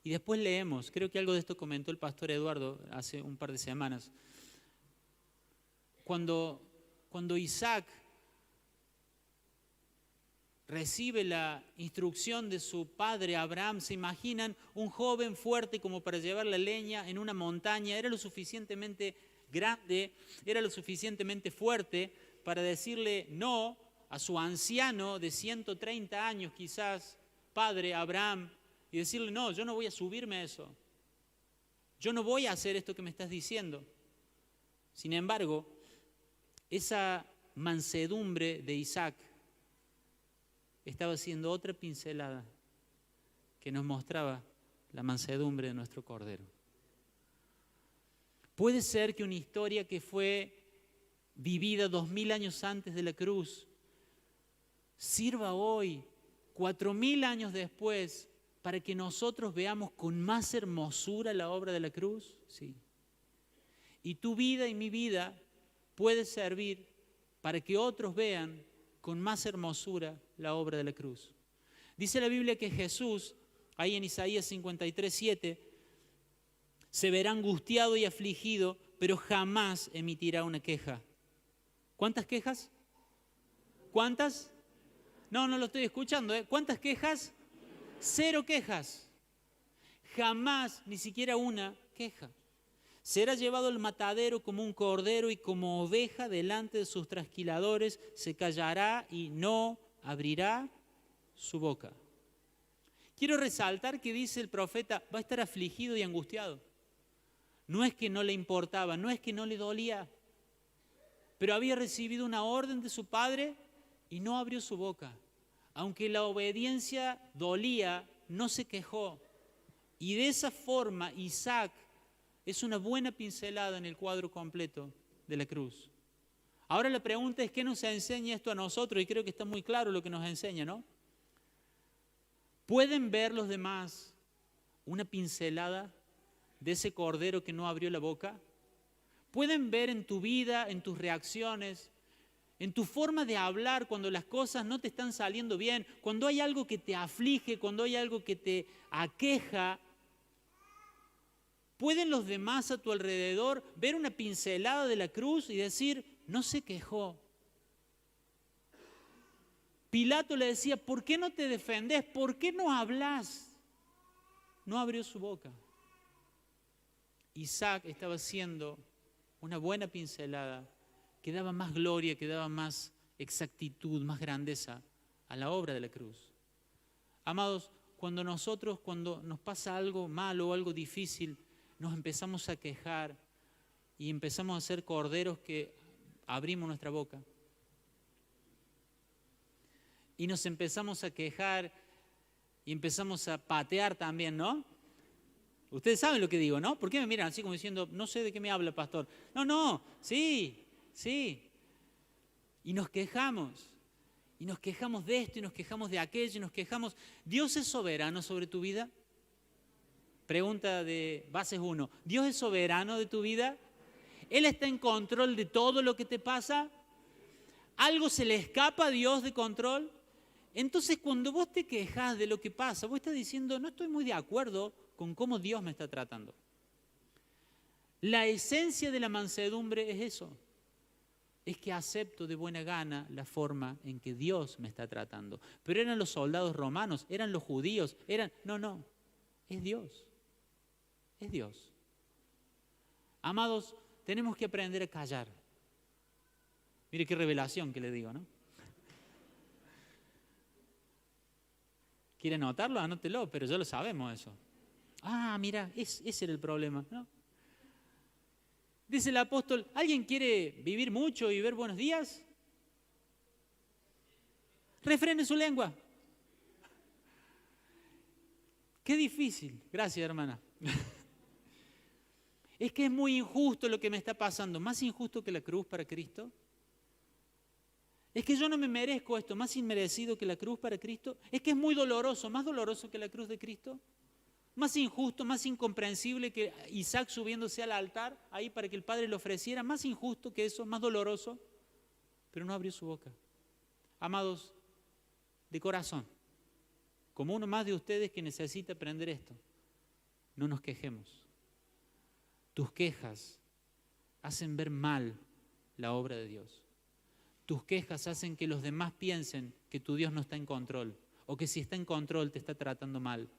Y después leemos, creo que algo de esto comentó el pastor Eduardo hace un par de semanas. Cuando Isaac recibe la instrucción de su padre Abraham, se imaginan un joven fuerte como para llevar la leña en una montaña, era lo suficientemente grande, era lo suficientemente fuerte para decirle no a su anciano de 130 años quizás, padre Abraham, y decirle no, yo no voy a subirme a eso, yo no voy a hacer esto que me estás diciendo. Sin embargo, esa mansedumbre de Isaac estaba haciendo otra pincelada que nos mostraba la mansedumbre de nuestro Cordero. Puede ser que una historia que fue vivida 2000 años antes de la cruz sirva hoy, 4000 años después, para que nosotros veamos con más hermosura la obra de la cruz. Sí. Y tu vida y mi vida puede servir para que otros vean con más hermosura la obra de la cruz. Dice la Biblia que Jesús, ahí en Isaías 53, 7, se verá angustiado y afligido, pero jamás emitirá una queja. ¿Cuántas quejas? ¿Cuántas? No lo estoy escuchando. ¿Cuántas quejas? 0 quejas. Jamás, ni siquiera una queja. Será llevado al matadero como un cordero y como oveja delante de sus trasquiladores, se callará y no abrirá su boca. Quiero resaltar que dice el profeta, va a estar afligido y angustiado. No es que no le importaba, no es que no le dolía, pero había recibido una orden de su padre y no abrió su boca. Aunque la obediencia dolía, no se quejó. Y de esa forma Isaac es una buena pincelada en el cuadro completo de la cruz. Ahora la pregunta es, ¿qué nos enseña esto a nosotros? Y creo que está muy claro lo que nos enseña, ¿no? ¿Pueden ver los demás una pincelada de ese cordero que no abrió la boca? ¿Pueden ver en tu vida, en tus reacciones, en tu forma de hablar cuando las cosas no te están saliendo bien, cuando hay algo que te aflige, cuando hay algo que te aqueja? ¿Pueden los demás a tu alrededor ver una pincelada de la cruz y decir, no se quejó? Pilato le decía, ¿por qué no te defendés? ¿Por qué no hablas? No abrió su boca. Isaac estaba haciendo una buena pincelada que daba más gloria, que daba más exactitud, más grandeza a la obra de la cruz. Amados, cuando nos pasa algo malo o algo difícil, nos empezamos a quejar y empezamos a ser corderos que abrimos nuestra boca. Y nos empezamos a quejar y empezamos a patear también, ¿no? Ustedes saben lo que digo, ¿no? ¿Por qué me miran así como diciendo, no sé de qué me habla, pastor? No, sí. Y nos quejamos de esto, y nos quejamos de aquello, y nos quejamos. ¿Dios es soberano sobre tu vida? Pregunta de Bases 1. ¿Dios es soberano de tu vida? ¿Él está en control de todo lo que te pasa? ¿Algo se le escapa a Dios de control? Entonces, cuando vos te quejas de lo que pasa, vos estás diciendo, no estoy muy de acuerdo con cómo Dios me está tratando. La esencia de la mansedumbre es eso. Es que acepto de buena gana la forma en que Dios me está tratando. Pero eran los soldados romanos, eran los judíos, No, es Dios. Es Dios. Amados, tenemos que aprender a callar. Mire qué revelación que le digo, ¿no? ¿Quiere anotarlo? Anótelo, pero ya lo sabemos eso. Ah, mira, ese era el problema, ¿no? Dice el apóstol, ¿alguien quiere vivir mucho y ver buenos días? Refrene su lengua. Qué difícil. Gracias, hermana. Es que es muy injusto lo que me está pasando. Más injusto que la cruz para Cristo. Es que yo no me merezco esto. Más inmerecido que la cruz para Cristo. Es que es muy doloroso. Más doloroso que la cruz de Cristo. Más injusto, más incomprensible que Isaac subiéndose al altar ahí para que el Padre le ofreciera. Más injusto que eso, más doloroso. Pero no abrió su boca. Amados, de corazón, como uno más de ustedes que necesita aprender esto, no nos quejemos. Tus quejas hacen ver mal la obra de Dios. Tus quejas hacen que los demás piensen que tu Dios no está en control o que si está en control te está tratando mal.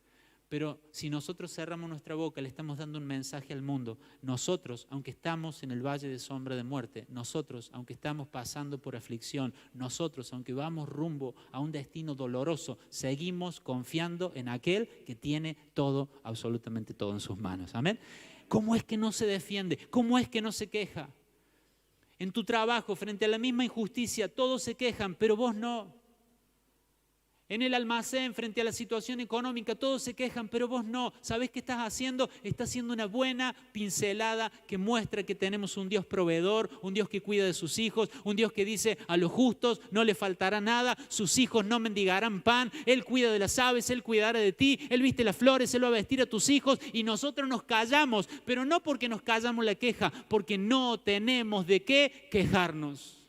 Pero si nosotros cerramos nuestra boca, le estamos dando un mensaje al mundo. Nosotros, aunque estamos en el valle de sombra de muerte, nosotros, aunque estamos pasando por aflicción, nosotros, aunque vamos rumbo a un destino doloroso, seguimos confiando en aquel que tiene todo, absolutamente todo en sus manos. Amén. ¿Cómo es que no se defiende? ¿Cómo es que no se queja? En tu trabajo, frente a la misma injusticia, todos se quejan, pero vos no. En el almacén, frente a la situación económica, todos se quejan, pero vos no. ¿Sabés qué estás haciendo? Estás haciendo una buena pincelada que muestra que tenemos un Dios proveedor, un Dios que cuida de sus hijos, un Dios que dice a los justos no le faltará nada, sus hijos no mendigarán pan, Él cuida de las aves, Él cuidará de ti, Él viste las flores, Él va a vestir a tus hijos y nosotros nos callamos, pero no porque nos callamos la queja, porque no tenemos de qué quejarnos,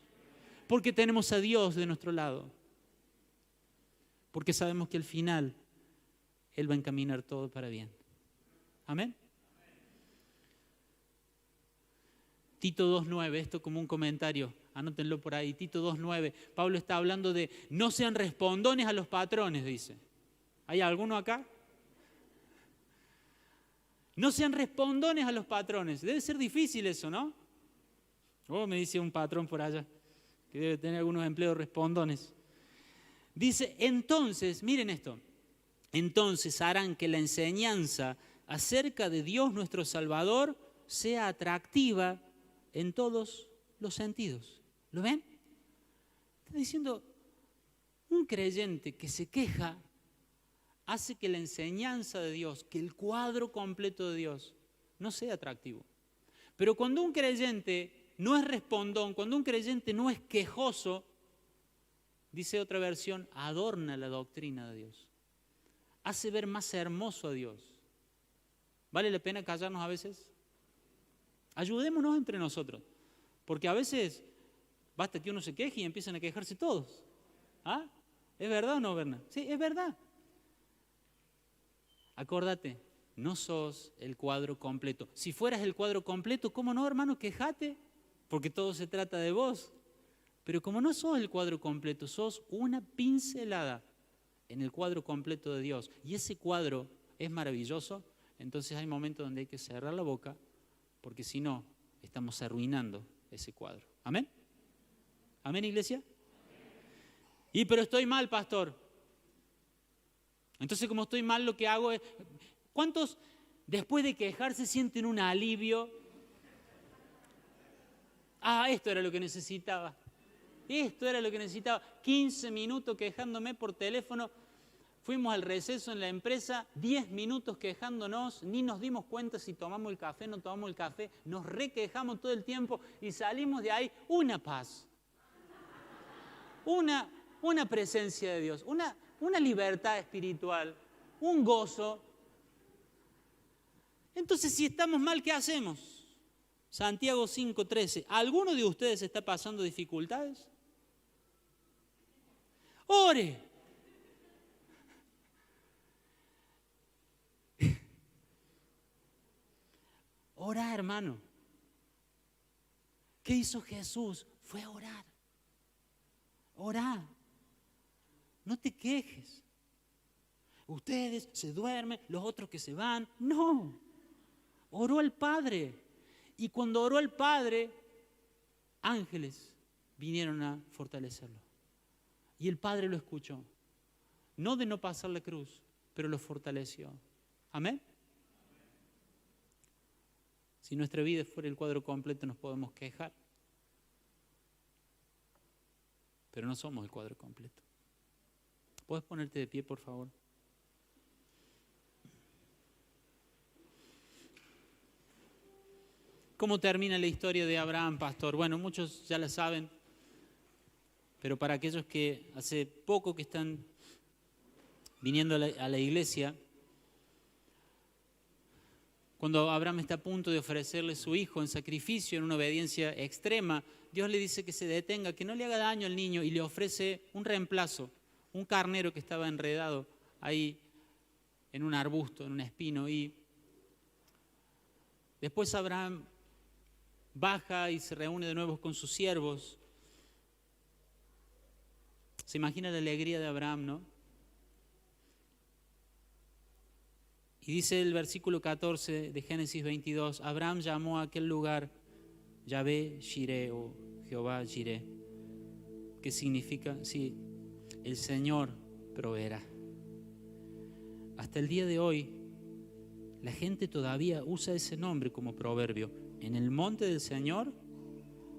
porque tenemos a Dios de nuestro lado. Porque sabemos que al final Él va a encaminar todo para bien. Amén. Tito 2.9, esto como un comentario, anótenlo por ahí. Tito 2.9, Pablo está hablando de no sean respondones a los patrones, dice. ¿Hay alguno acá? No sean respondones a los patrones. Debe ser difícil eso, ¿no? Me dice un patrón por allá que debe tener algunos empleos respondones. Dice, entonces, miren esto, entonces harán que la enseñanza acerca de Dios nuestro Salvador sea atractiva en todos los sentidos. ¿Lo ven? Está diciendo, un creyente que se queja hace que la enseñanza de Dios, que el cuadro completo de Dios no sea atractivo. Pero cuando un creyente no es respondón, cuando un creyente no es quejoso, dice otra versión, adorna la doctrina de Dios. Hace ver más hermoso a Dios. ¿Vale la pena callarnos a veces? Ayudémonos entre nosotros. Porque a veces basta que uno se queje y empiezan a quejarse todos. ¿Ah? ¿Es verdad o no, Berna? Sí, es verdad. Acordate, no sos el cuadro completo. Si fueras el cuadro completo, ¿cómo no, hermano? Quejate, porque todo se trata de vos. Pero como no sos el cuadro completo, sos una pincelada en el cuadro completo de Dios. Y ese cuadro es maravilloso, entonces hay momentos donde hay que cerrar la boca, porque si no, estamos arruinando ese cuadro. ¿Amén? ¿Amén, iglesia? Y pero estoy mal, pastor. Entonces, como estoy mal, lo que hago es... ¿Cuántos después de quejarse sienten un alivio? Esto era lo que necesitaba. Esto era lo que necesitaba. 15 minutos quejándome por teléfono. Fuimos al receso en la empresa, 10 minutos quejándonos, ni nos dimos cuenta si tomamos el café o no tomamos el café. Nos requejamos todo el tiempo y salimos de ahí una paz. Una presencia de Dios, una libertad espiritual, un gozo. Entonces, si estamos mal, ¿qué hacemos? Santiago 5:13. ¿Alguno de ustedes está pasando dificultades? ore. Orá, hermano. ¿Qué hizo Jesús? Fue orar. Orá. No te quejes. Ustedes se duermen, los otros que se van. No. Oró al Padre. Y cuando oró al Padre, ángeles vinieron a fortalecerlo. Y el Padre lo escuchó. No de no pasar la cruz, pero lo fortaleció. Amén. Si nuestra vida fuera el cuadro completo, nos podemos quejar. Pero no somos el cuadro completo. ¿Puedes ponerte de pie, por favor? ¿Cómo termina la historia de Abraham, pastor? Bueno, muchos ya la saben, pero para aquellos que hace poco que están viniendo a la iglesia, cuando Abraham está a punto de ofrecerle su hijo en sacrificio, en una obediencia extrema, Dios le dice que se detenga, que no le haga daño al niño y le ofrece un reemplazo, un carnero que estaba enredado ahí en un arbusto, en un espino. Y después Abraham baja y se reúne de nuevo con sus siervos. Se imagina la alegría de Abraham, ¿no? Y dice el versículo 14 de Génesis 22, Abraham llamó a aquel lugar Yahvé Jireh o Jehová Jireh, que significa, sí, el Señor proveerá. Hasta el día de hoy, la gente todavía usa ese nombre como proverbio. En el monte del Señor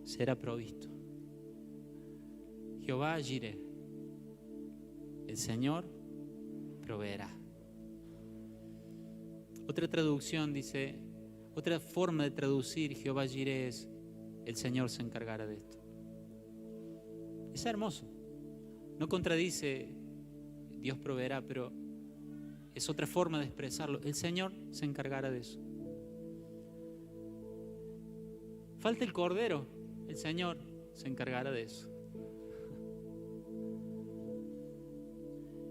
será provisto. Jehová Jireh, el Señor proveerá. Otra traducción dice, otra forma de traducir Jehová Jireh es, el Señor se encargará de esto. Es hermoso. No contradice Dios proveerá, pero es otra forma de expresarlo. El Señor se encargará de eso. Falta el cordero, el Señor se encargará de eso.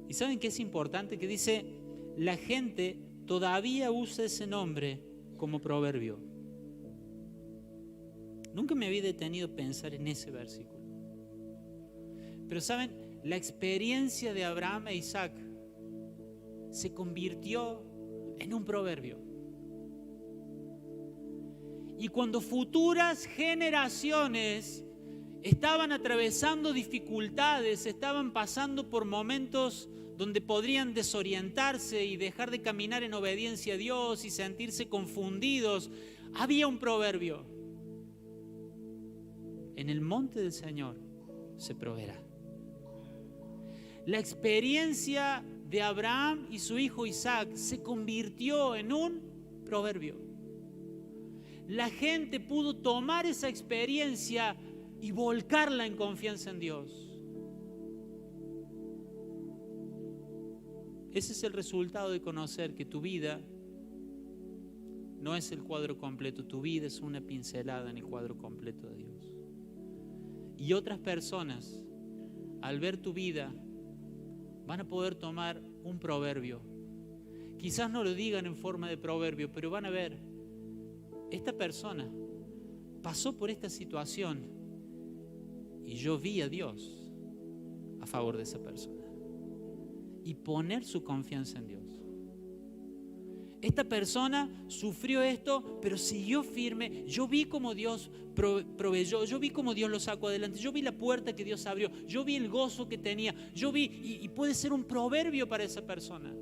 ¿Y saben qué es importante? Que dice, la gente todavía usa ese nombre como proverbio. Nunca me había detenido a pensar en ese versículo. Pero saben, la experiencia de Abraham e Isaac se convirtió en un proverbio. Y cuando futuras generaciones estaban atravesando dificultades, estaban pasando por momentos donde podrían desorientarse y dejar de caminar en obediencia a Dios y sentirse confundidos, había un proverbio. En el monte del Señor se proveerá. La experiencia de Abraham y su hijo Isaac se convirtió en un proverbio. La gente pudo tomar esa experiencia y volcarla en confianza en Dios. Ese es el resultado de conocer que tu vida no es el cuadro completo, tu vida es una pincelada en el cuadro completo de Dios. Y otras personas, al ver tu vida, van a poder tomar un proverbio. Quizás no lo digan en forma de proverbio, pero van a ver, esta persona pasó por esta situación y yo vi a Dios a favor de esa persona. Y poner su confianza en Dios. Esta persona sufrió esto, pero siguió firme. Yo vi cómo Dios proveyó, yo vi cómo Dios lo sacó adelante, yo vi la puerta que Dios abrió, yo vi el gozo que tenía, yo vi, y puede ser un proverbio para esa persona.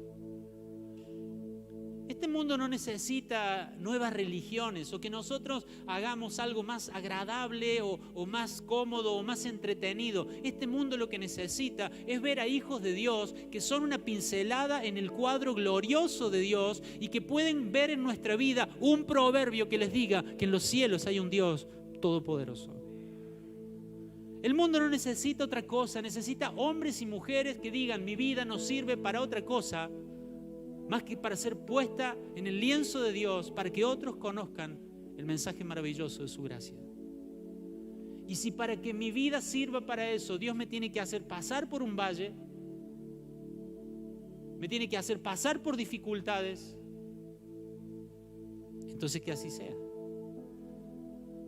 Este mundo no necesita nuevas religiones o que nosotros hagamos algo más agradable o más cómodo o más entretenido. Este mundo lo que necesita es ver a hijos de Dios que son una pincelada en el cuadro glorioso de Dios y que pueden ver en nuestra vida un proverbio que les diga que en los cielos hay un Dios todopoderoso. El mundo no necesita otra cosa, necesita hombres y mujeres que digan mi vida no sirve para otra cosa más que para ser puesta en el lienzo de Dios para que otros conozcan el mensaje maravilloso de su gracia. Y si para que mi vida sirva para eso, Dios me tiene que hacer pasar por un valle, me tiene que hacer pasar por dificultades, entonces que así sea.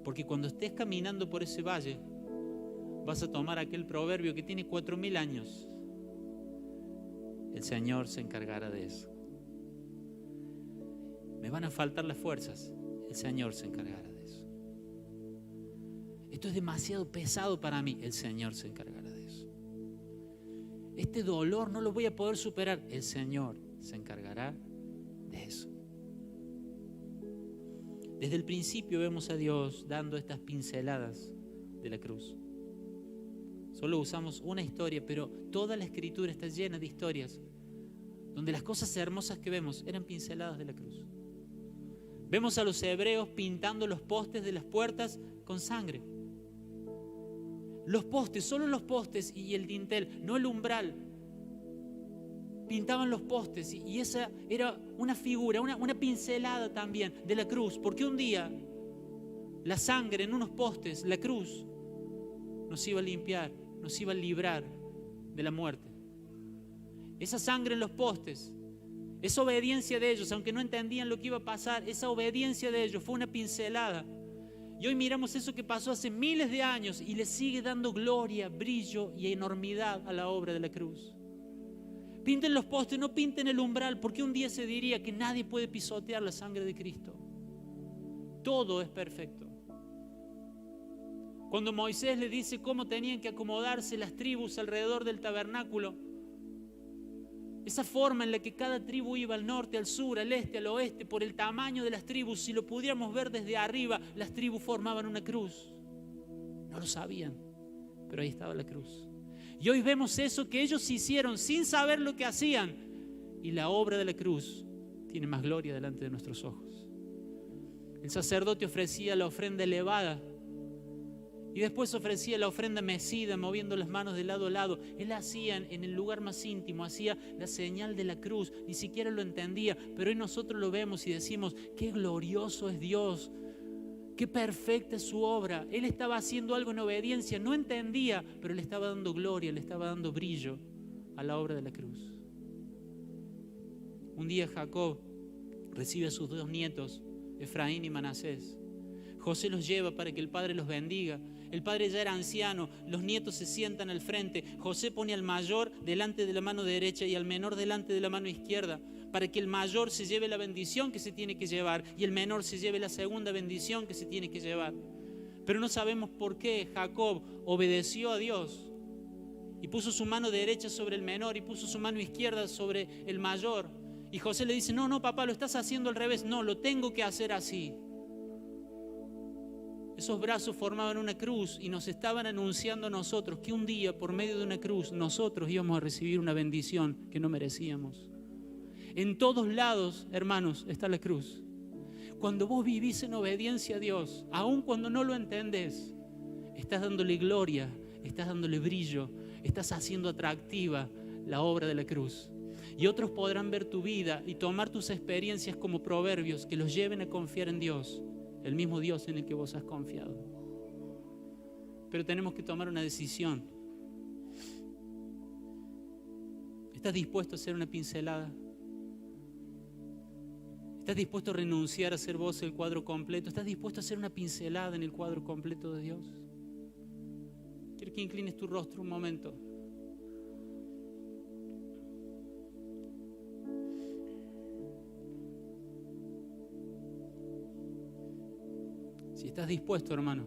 Porque cuando estés caminando por ese valle, vas a tomar aquel proverbio que tiene 4000 años. El Señor se encargará de eso. Me van a faltar las fuerzas. El Señor se encargará de eso. Esto es demasiado pesado para mí. El Señor se encargará de eso. Este dolor no lo voy a poder superar. El Señor se encargará de eso. Desde el principio vemos a Dios dando estas pinceladas de la cruz. Solo usamos una historia, pero toda la Escritura está llena de historias donde las cosas hermosas que vemos eran pinceladas de la cruz. Vemos a los hebreos pintando los postes de las puertas con sangre. Los postes, solo los postes y el dintel, no el umbral. Pintaban los postes y esa era una figura, una pincelada también de la cruz, porque un día la sangre en unos postes, la cruz, nos iba a limpiar, nos iba a librar de la muerte. Esa sangre en los postes, esa obediencia de ellos, aunque no entendían lo que iba a pasar, esa obediencia de ellos fue una pincelada. Y hoy miramos eso que pasó hace miles de años y le sigue dando gloria, brillo y enormidad a la obra de la cruz. Pinten los postes, no pinten el umbral, porque un día se diría que nadie puede pisotear la sangre de Cristo. Todo es perfecto. Cuando Moisés le dice cómo tenían que acomodarse las tribus alrededor del tabernáculo, esa forma en la que cada tribu iba al norte, al sur, al este, al oeste, por el tamaño de las tribus, si lo pudiéramos ver desde arriba, las tribus formaban una cruz. No lo sabían, pero ahí estaba la cruz. Y hoy vemos eso que ellos hicieron sin saber lo que hacían. Y la obra de la cruz tiene más gloria delante de nuestros ojos. El sacerdote ofrecía la ofrenda elevada y después ofrecía la ofrenda mecida, moviendo las manos de lado a lado. Él hacía en el lugar más íntimo, hacía la señal de la cruz. Ni siquiera lo entendía, pero hoy nosotros lo vemos y decimos, qué glorioso es Dios. Qué perfecta es su obra. Él estaba haciendo algo en obediencia, no entendía, pero le estaba dando gloria, le estaba dando brillo a la obra de la cruz. Un día Jacob recibe a sus 2 nietos, Efraín y Manasés. José los lleva para que el padre los bendiga. El padre ya era anciano, los nietos se sientan al frente. José pone al mayor delante de la mano derecha y al menor delante de la mano izquierda, para que el mayor se lleve la bendición que se tiene que llevar y el menor se lleve la segunda bendición que se tiene que llevar. Pero no sabemos por qué Jacob obedeció a Dios y puso su mano derecha sobre el menor y puso su mano izquierda sobre el mayor. Y José le dice, no, papá, lo estás haciendo al revés. No, lo tengo que hacer así. Esos brazos formaban una cruz y nos estaban anunciando a nosotros que un día, por medio de una cruz, nosotros íbamos a recibir una bendición que no merecíamos. En todos lados, hermanos, está la cruz. Cuando vos vivís en obediencia a Dios, aun cuando no lo entendés, estás dándole gloria, estás dándole brillo, estás haciendo atractiva la obra de la cruz. Y otros podrán ver tu vida y tomar tus experiencias como proverbios que los lleven a confiar en Dios, el mismo Dios en el que vos has confiado. Pero tenemos que tomar una decisión. ¿Estás dispuesto a hacer una pincelada? ¿Estás dispuesto a renunciar a ser vos el cuadro completo? ¿Estás dispuesto a hacer una pincelada en el cuadro completo de Dios? Quiero que inclines tu rostro un momento. Si estás dispuesto, hermano,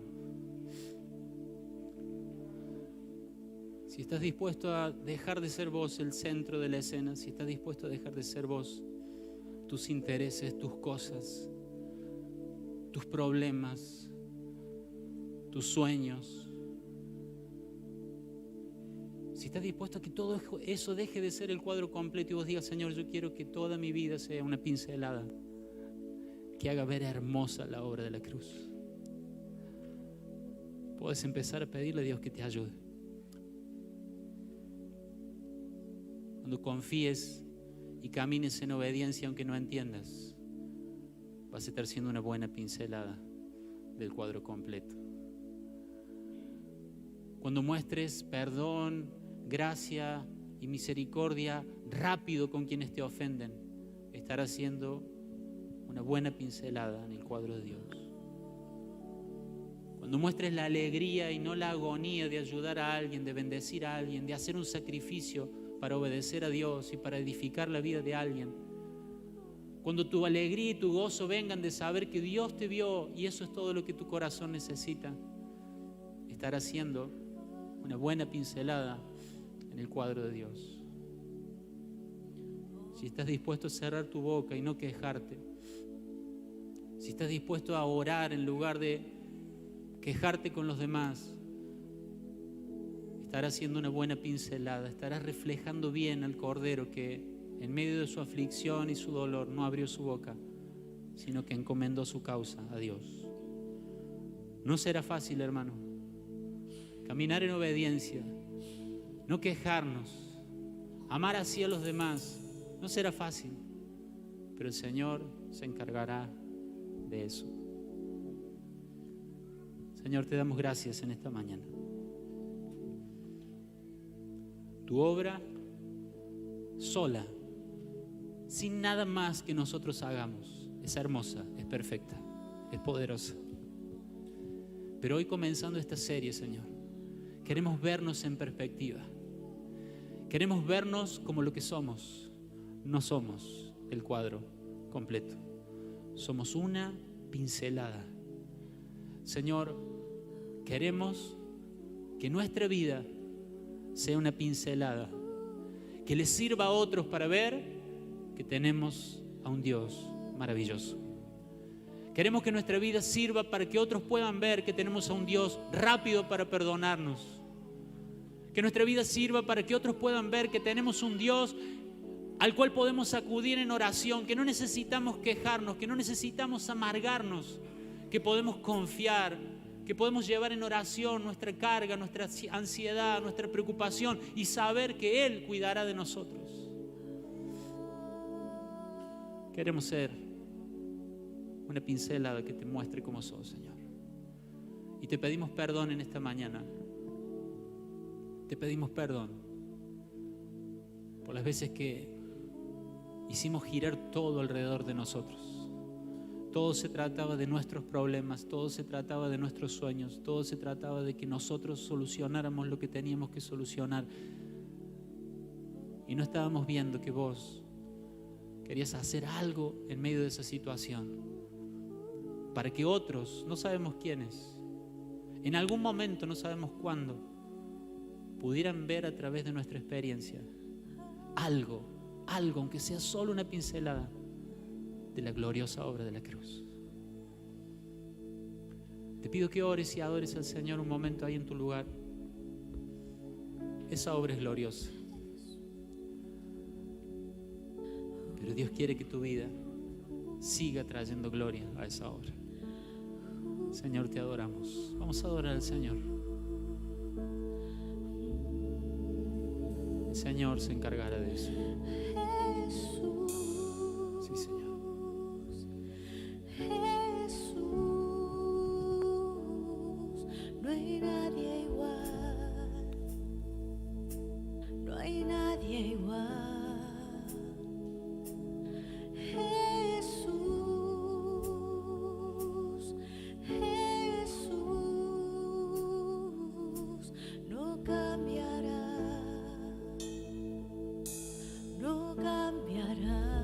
si estás dispuesto a dejar de ser vos el centro de la escena, si estás dispuesto a dejar de ser vos tus intereses, tus cosas, tus problemas, tus sueños, si estás dispuesto a que todo eso deje de ser el cuadro completo y vos digas, Señor, yo quiero que toda mi vida sea una pincelada que haga ver hermosa la obra de la cruz. Puedes empezar a pedirle a Dios que te ayude. Cuando confíes y camines en obediencia, aunque no entiendas, vas a estar siendo una buena pincelada del cuadro completo. cuando muestres perdón, gracia y misericordia rápido con quienes te ofenden, estarás haciendo una buena pincelada en el cuadro de Dios. Cuando muestres la alegría y no la agonía de ayudar a alguien, de bendecir a alguien, de hacer un sacrificio para obedecer a Dios y para edificar la vida de alguien. Cuando tu alegría y tu gozo vengan de saber que Dios te vio y eso es todo lo que tu corazón necesita, estarás haciendo una buena pincelada en el cuadro de Dios. Si estás dispuesto a cerrar tu boca y no quejarte, si estás dispuesto a orar en lugar de quejarte con los demás, estarás haciendo una buena pincelada, estarás reflejando bien al Cordero que en medio de su aflicción y su dolor no abrió su boca, sino que encomendó su causa a Dios. No será fácil, hermano, caminar en obediencia, no quejarnos, amar así a los demás, no será fácil, pero el Señor se encargará de eso. Señor, te damos gracias en esta mañana. Tu obra sola, sin nada más que nosotros hagamos, es hermosa, es perfecta, es poderosa. Pero hoy, comenzando esta serie, Señor, queremos vernos en perspectiva. Queremos vernos como lo que somos. No somos el cuadro completo. Somos una pincelada. Señor, queremos que nuestra vida sea una pincelada, que les sirva a otros para ver que tenemos a un Dios maravilloso. Queremos que nuestra vida sirva para que otros puedan ver que tenemos a un Dios rápido para perdonarnos. Que nuestra vida sirva para que otros puedan ver que tenemos un Dios al cual podemos acudir en oración, que no necesitamos quejarnos, que no necesitamos amargarnos, que podemos confiar, que podemos llevar en oración nuestra carga, nuestra ansiedad, nuestra preocupación y saber que Él cuidará de nosotros. Queremos ser una pincelada que te muestre cómo sos, Señor. Y te pedimos perdón en esta mañana. Te pedimos perdón por las veces que hicimos girar todo alrededor de nosotros. Todo se trataba de nuestros problemas, todo se trataba de nuestros sueños, todo se trataba de que nosotros solucionáramos lo que teníamos que solucionar. Y no estábamos viendo que vos querías hacer algo en medio de esa situación para que otros, no sabemos quiénes, en algún momento, no sabemos cuándo, pudieran ver a través de nuestra experiencia algo, aunque sea solo una pincelada de la gloriosa obra de la cruz. Te pido que ores y adores al Señor un momento ahí en tu lugar. Esa obra es gloriosa, pero Dios quiere que tu vida siga trayendo gloria a esa obra. Señor, te adoramos. Vamos a adorar al Señor. El Señor se encargará de eso. Sí, Señor. Jesús, no hay nadie igual, no hay nadie igual. Jesús, Jesús, no cambiará, no cambiará.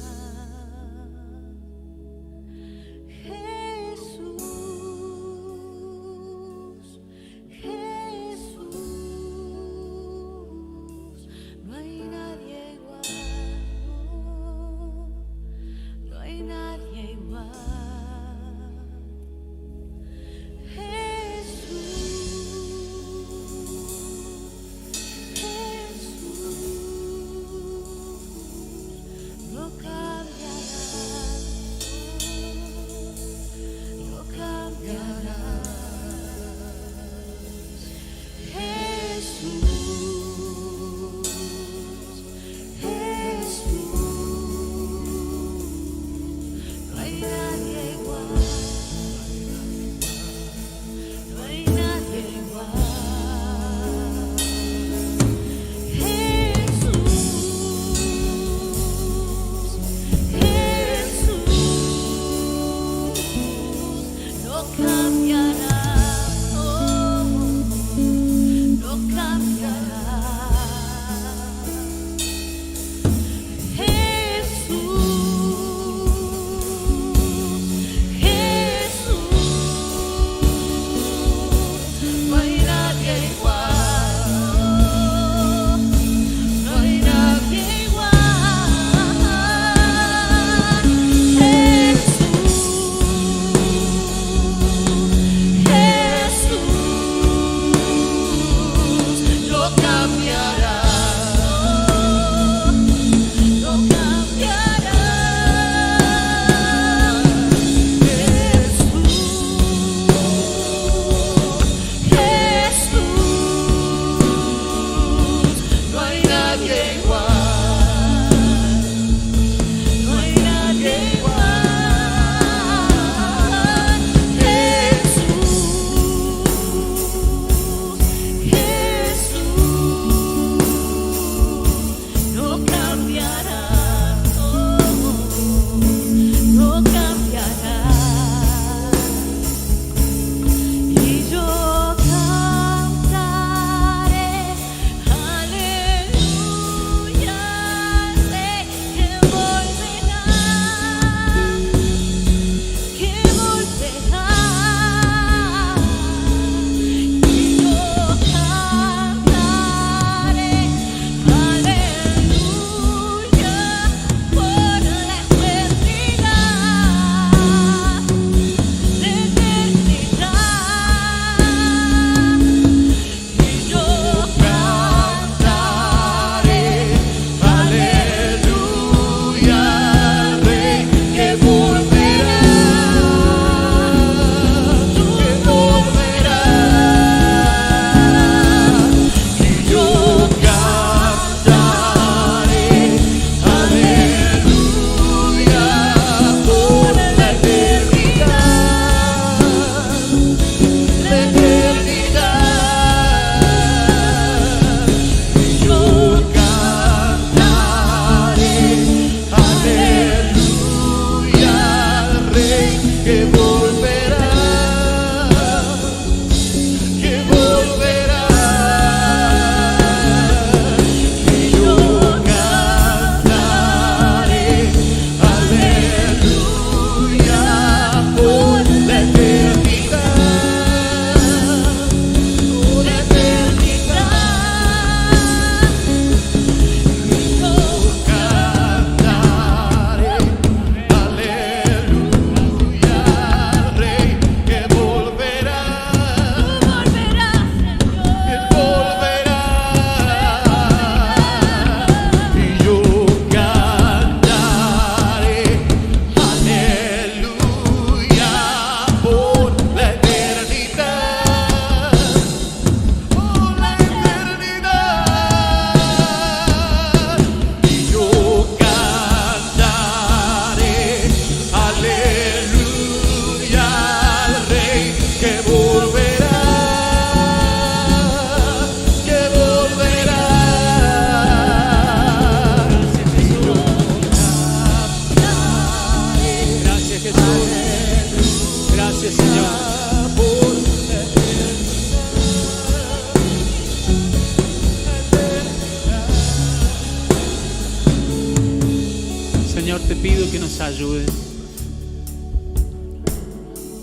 ayudes.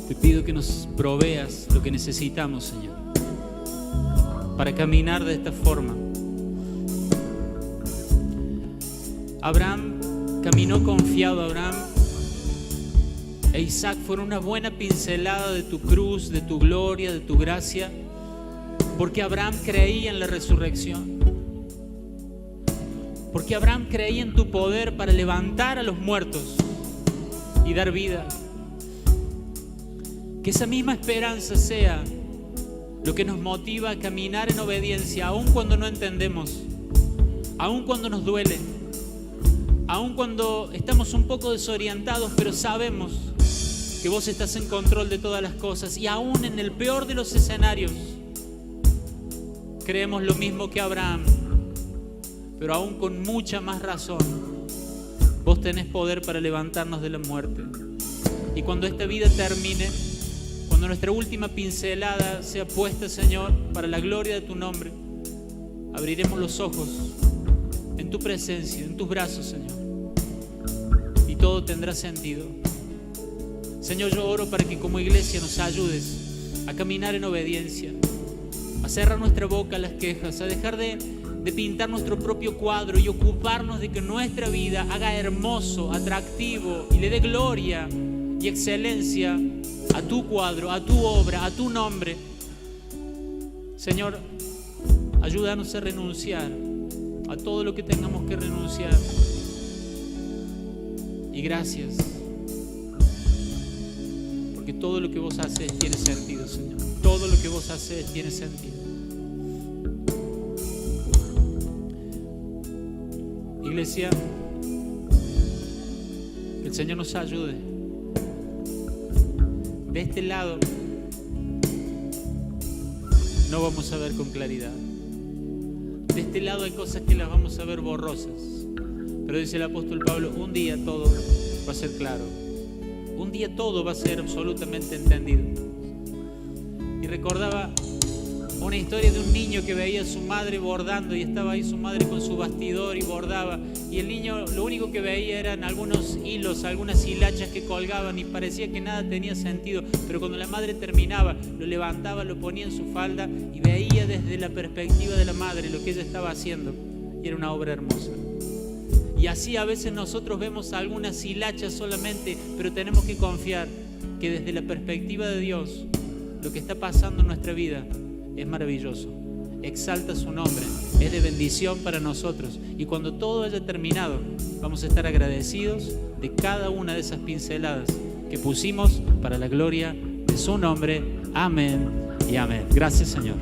Te pido que nos proveas lo que necesitamos, Señor, para caminar de esta forma. Abraham caminó confiado. Abraham e Isaac fueron una buena pincelada de tu cruz, de tu gloria, de tu gracia, porque Abraham creía en la resurrección, porque Abraham creía en tu poder para levantar a los muertos y dar vida. Que esa misma esperanza sea lo que nos motiva a caminar en obediencia, aun cuando no entendemos, aun cuando nos duele, aun cuando estamos un poco desorientados, pero sabemos que vos estás en control de todas las cosas. Y aún en el peor de los escenarios creemos lo mismo que Abraham, pero aún con mucha más razón. Vos tenés poder para levantarnos de la muerte. Y cuando esta vida termine, cuando nuestra última pincelada sea puesta, Señor, para la gloria de tu nombre, abriremos los ojos en tu presencia, en tus brazos, Señor, y todo tendrá sentido. Señor, yo oro para que como iglesia nos ayudes a caminar en obediencia, a cerrar nuestra boca a las quejas, a dejar de pintar nuestro propio cuadro y ocuparnos de que nuestra vida haga hermoso, atractivo y le dé gloria y excelencia a tu cuadro, a tu obra, a tu nombre. Señor, ayúdanos a renunciar a todo lo que tengamos que renunciar. Y gracias, porque todo lo que vos haces tiene sentido, Señor. Todo lo que vos haces tiene sentido. Iglesia, que el Señor nos ayude. De este lado no vamos a ver con claridad. De este lado hay cosas que las vamos a ver borrosas. Pero dice el apóstol Pablo, un día todo va a ser claro. Un día todo va a ser absolutamente entendido. Y recordaba una historia de un niño que veía a su madre bordando y estaba ahí su madre con su bastidor y bordaba. Y el niño lo único que veía eran algunos hilos, algunas hilachas que colgaban y parecía que nada tenía sentido. Pero cuando la madre terminaba, lo levantaba, lo ponía en su falda y veía desde la perspectiva de la madre lo que ella estaba haciendo. Y era una obra hermosa. Y así a veces nosotros vemos algunas hilachas solamente, pero tenemos que confiar que desde la perspectiva de Dios, lo que está pasando en nuestra vida es maravilloso. Exalta su nombre, es de bendición para nosotros. Y cuando todo haya terminado, vamos a estar agradecidos de cada una de esas pinceladas que pusimos para la gloria de su nombre. Amén y amén. Gracias, Señor.